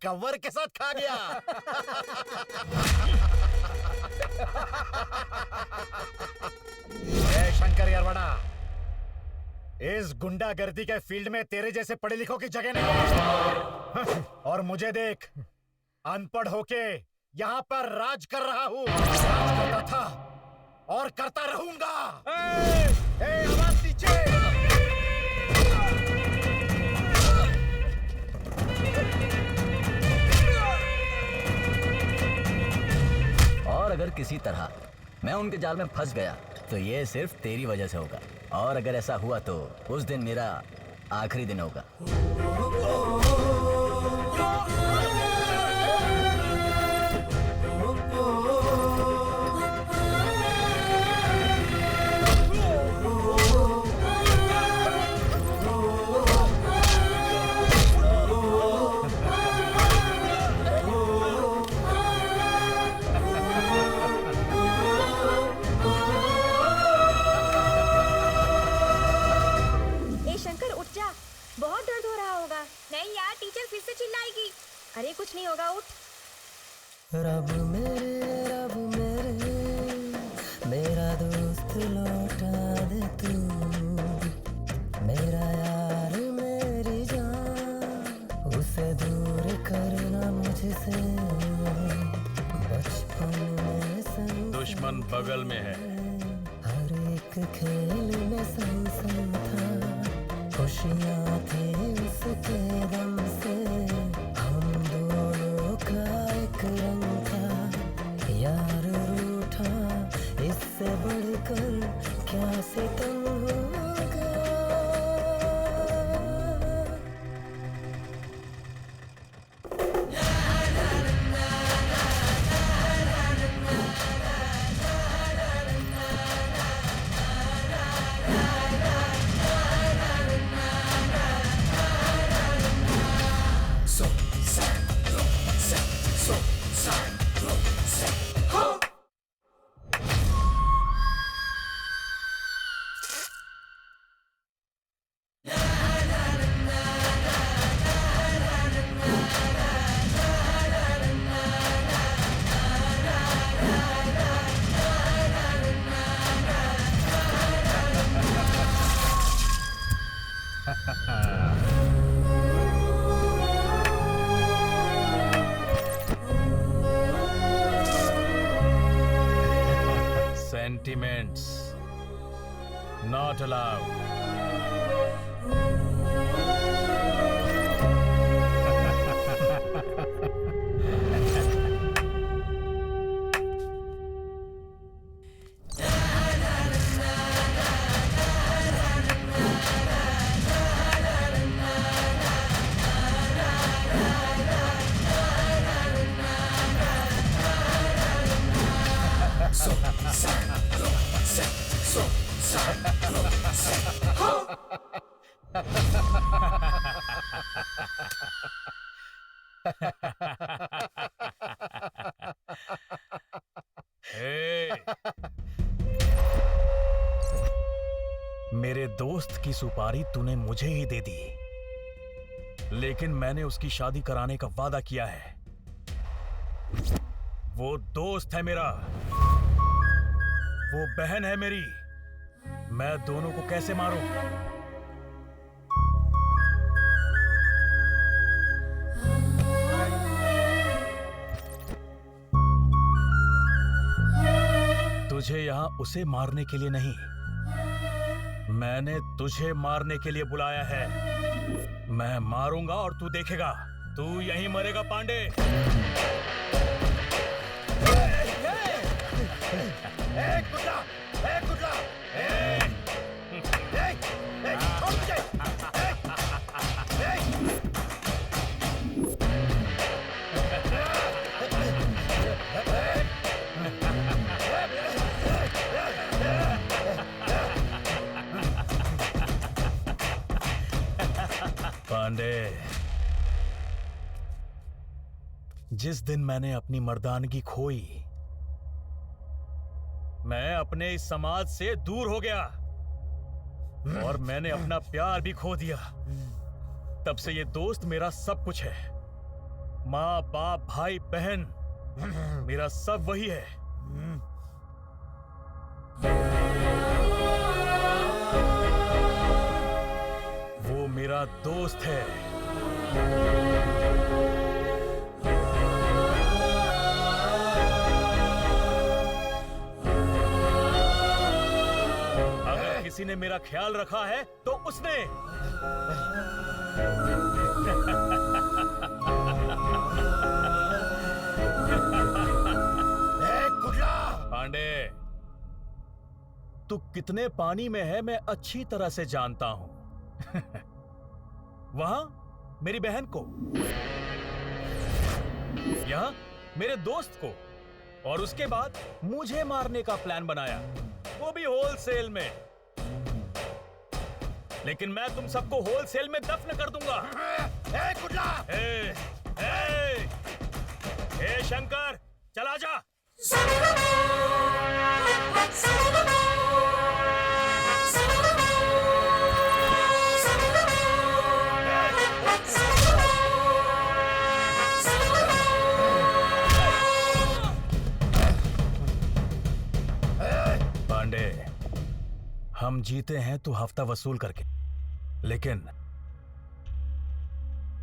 कवर के साथ खा गया। ए शंकर यारवाड़ा, इस गुंडागर्दी के फील्ड में तेरे जैसे पढ़े लिखों की जगह नहीं। और मुझे देख, अनपढ़ होके यहाँ पर राज कर रहा हूँ। राज करता था और करता रहूंगा। आवाज नीचे। और अगर किसी तरह मैं उनके जाल में फंस गया तो ये सिर्फ तेरी वजह से होगा। और अगर ऐसा हुआ तो उस दिन मेरा आखिरी दिन होगा। बहुत दर्द हो रहा होगा। नहीं यार, टीचर फिर से चिल्लाएगी। अरे कुछ नहीं होगा, उठ। रब मेरे मेरा दोस्त लौटा दे तू, मेरा यार मेरी जान, उसे दूर करना मुझसे। बचपन में संग दुश्मन बगल में है। हर एक खेल में संग संग था, खुशियाँ थी उसके दम से। हम दोनों का एक रंग था, यार रूठा इससे बढ़कर क्या सितम होगा। Sentiments not allowed. मेरे दोस्त की सुपारी तूने मुझे ही दे दी, लेकिन मैंने उसकी शादी कराने का वादा किया है। वो दोस्त है मेरा, वो बहन है मेरी। मैं दोनों को कैसे मारूं? तुझे यहां उसे मारने के लिए नहीं, मैंने तुझे मारने के लिए बुलाया है। मैं मारूंगा और तू देखेगा। तू यहीं मरेगा पांडे। पांडे, जिस दिन मैंने अपनी मर्दानगी खोई, मैं अपने इस समाज से दूर हो गया और मैंने अपना प्यार भी खो दिया। तब से ये दोस्त मेरा सब कुछ है। माँ बाप भाई बहन मेरा सब वही है। वो मेरा दोस्त है। अगर किसी ने मेरा ख्याल रखा है तो उसने। पांडे, तू कितने पानी में है मैं अच्छी तरह से जानता हूं। वहां मेरी बहन को, यहां मेरे दोस्त को, और उसके बाद मुझे मारने का प्लान बनाया, वो भी होलसेल में। लेकिन मैं तुम सबको होलसेल में दफन कर दूंगा। ए शंकर, चला जा। पांडे, हम जीते हैं तो हफ्ता वसूल करके, लेकिन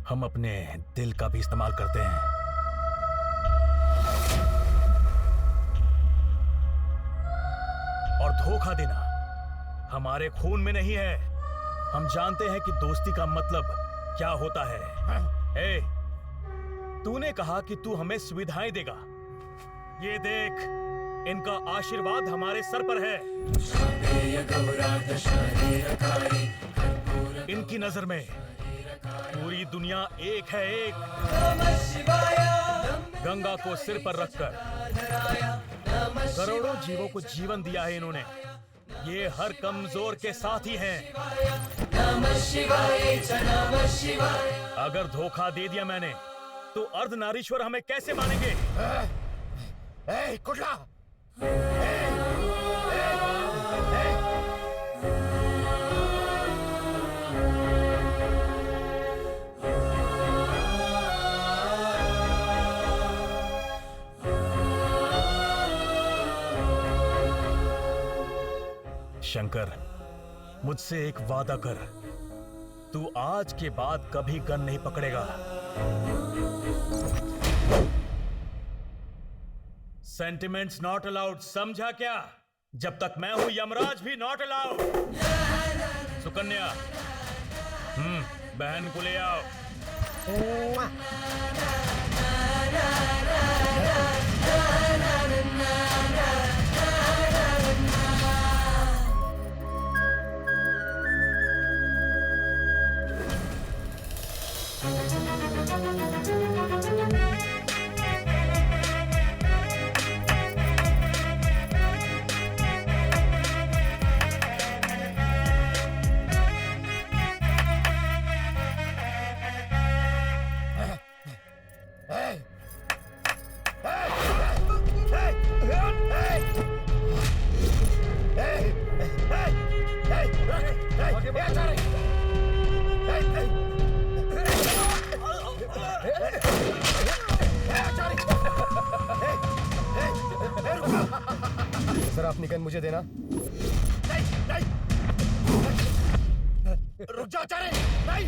हम अपने दिल का भी इस्तेमाल करते हैं। और धोखा देना हमारे खून में नहीं है। हम जानते हैं कि दोस्ती का मतलब क्या होता है। ए, तूने कहा कि तू हमें सुविधाएं देगा। ये देख, इनका आशीर्वाद हमारे सर पर है। इनकी नजर में पूरी दुनिया एक है, एक। गंगा को सिर पर रखकर करोड़ों जीवों को जीवन दिया है इन्होंने। ये हर कमजोर के साथी हैं। अगर धोखा दे दिया मैंने, तो अर्धनारीश्वर हमें कैसे मानेंगे? कुटला! शंकर, मुझसे एक वादा कर, तू आज के बाद कभी गन नहीं पकड़ेगा। सेंटिमेंट्स नॉट अलाउड, समझा क्या? जब तक मैं हूं यमराज भी नॉट अलाउड। सुकन्या, बहन को ले आओ। सर अपनी गन मुझे देना। रुक जा आचार्य, नहीं।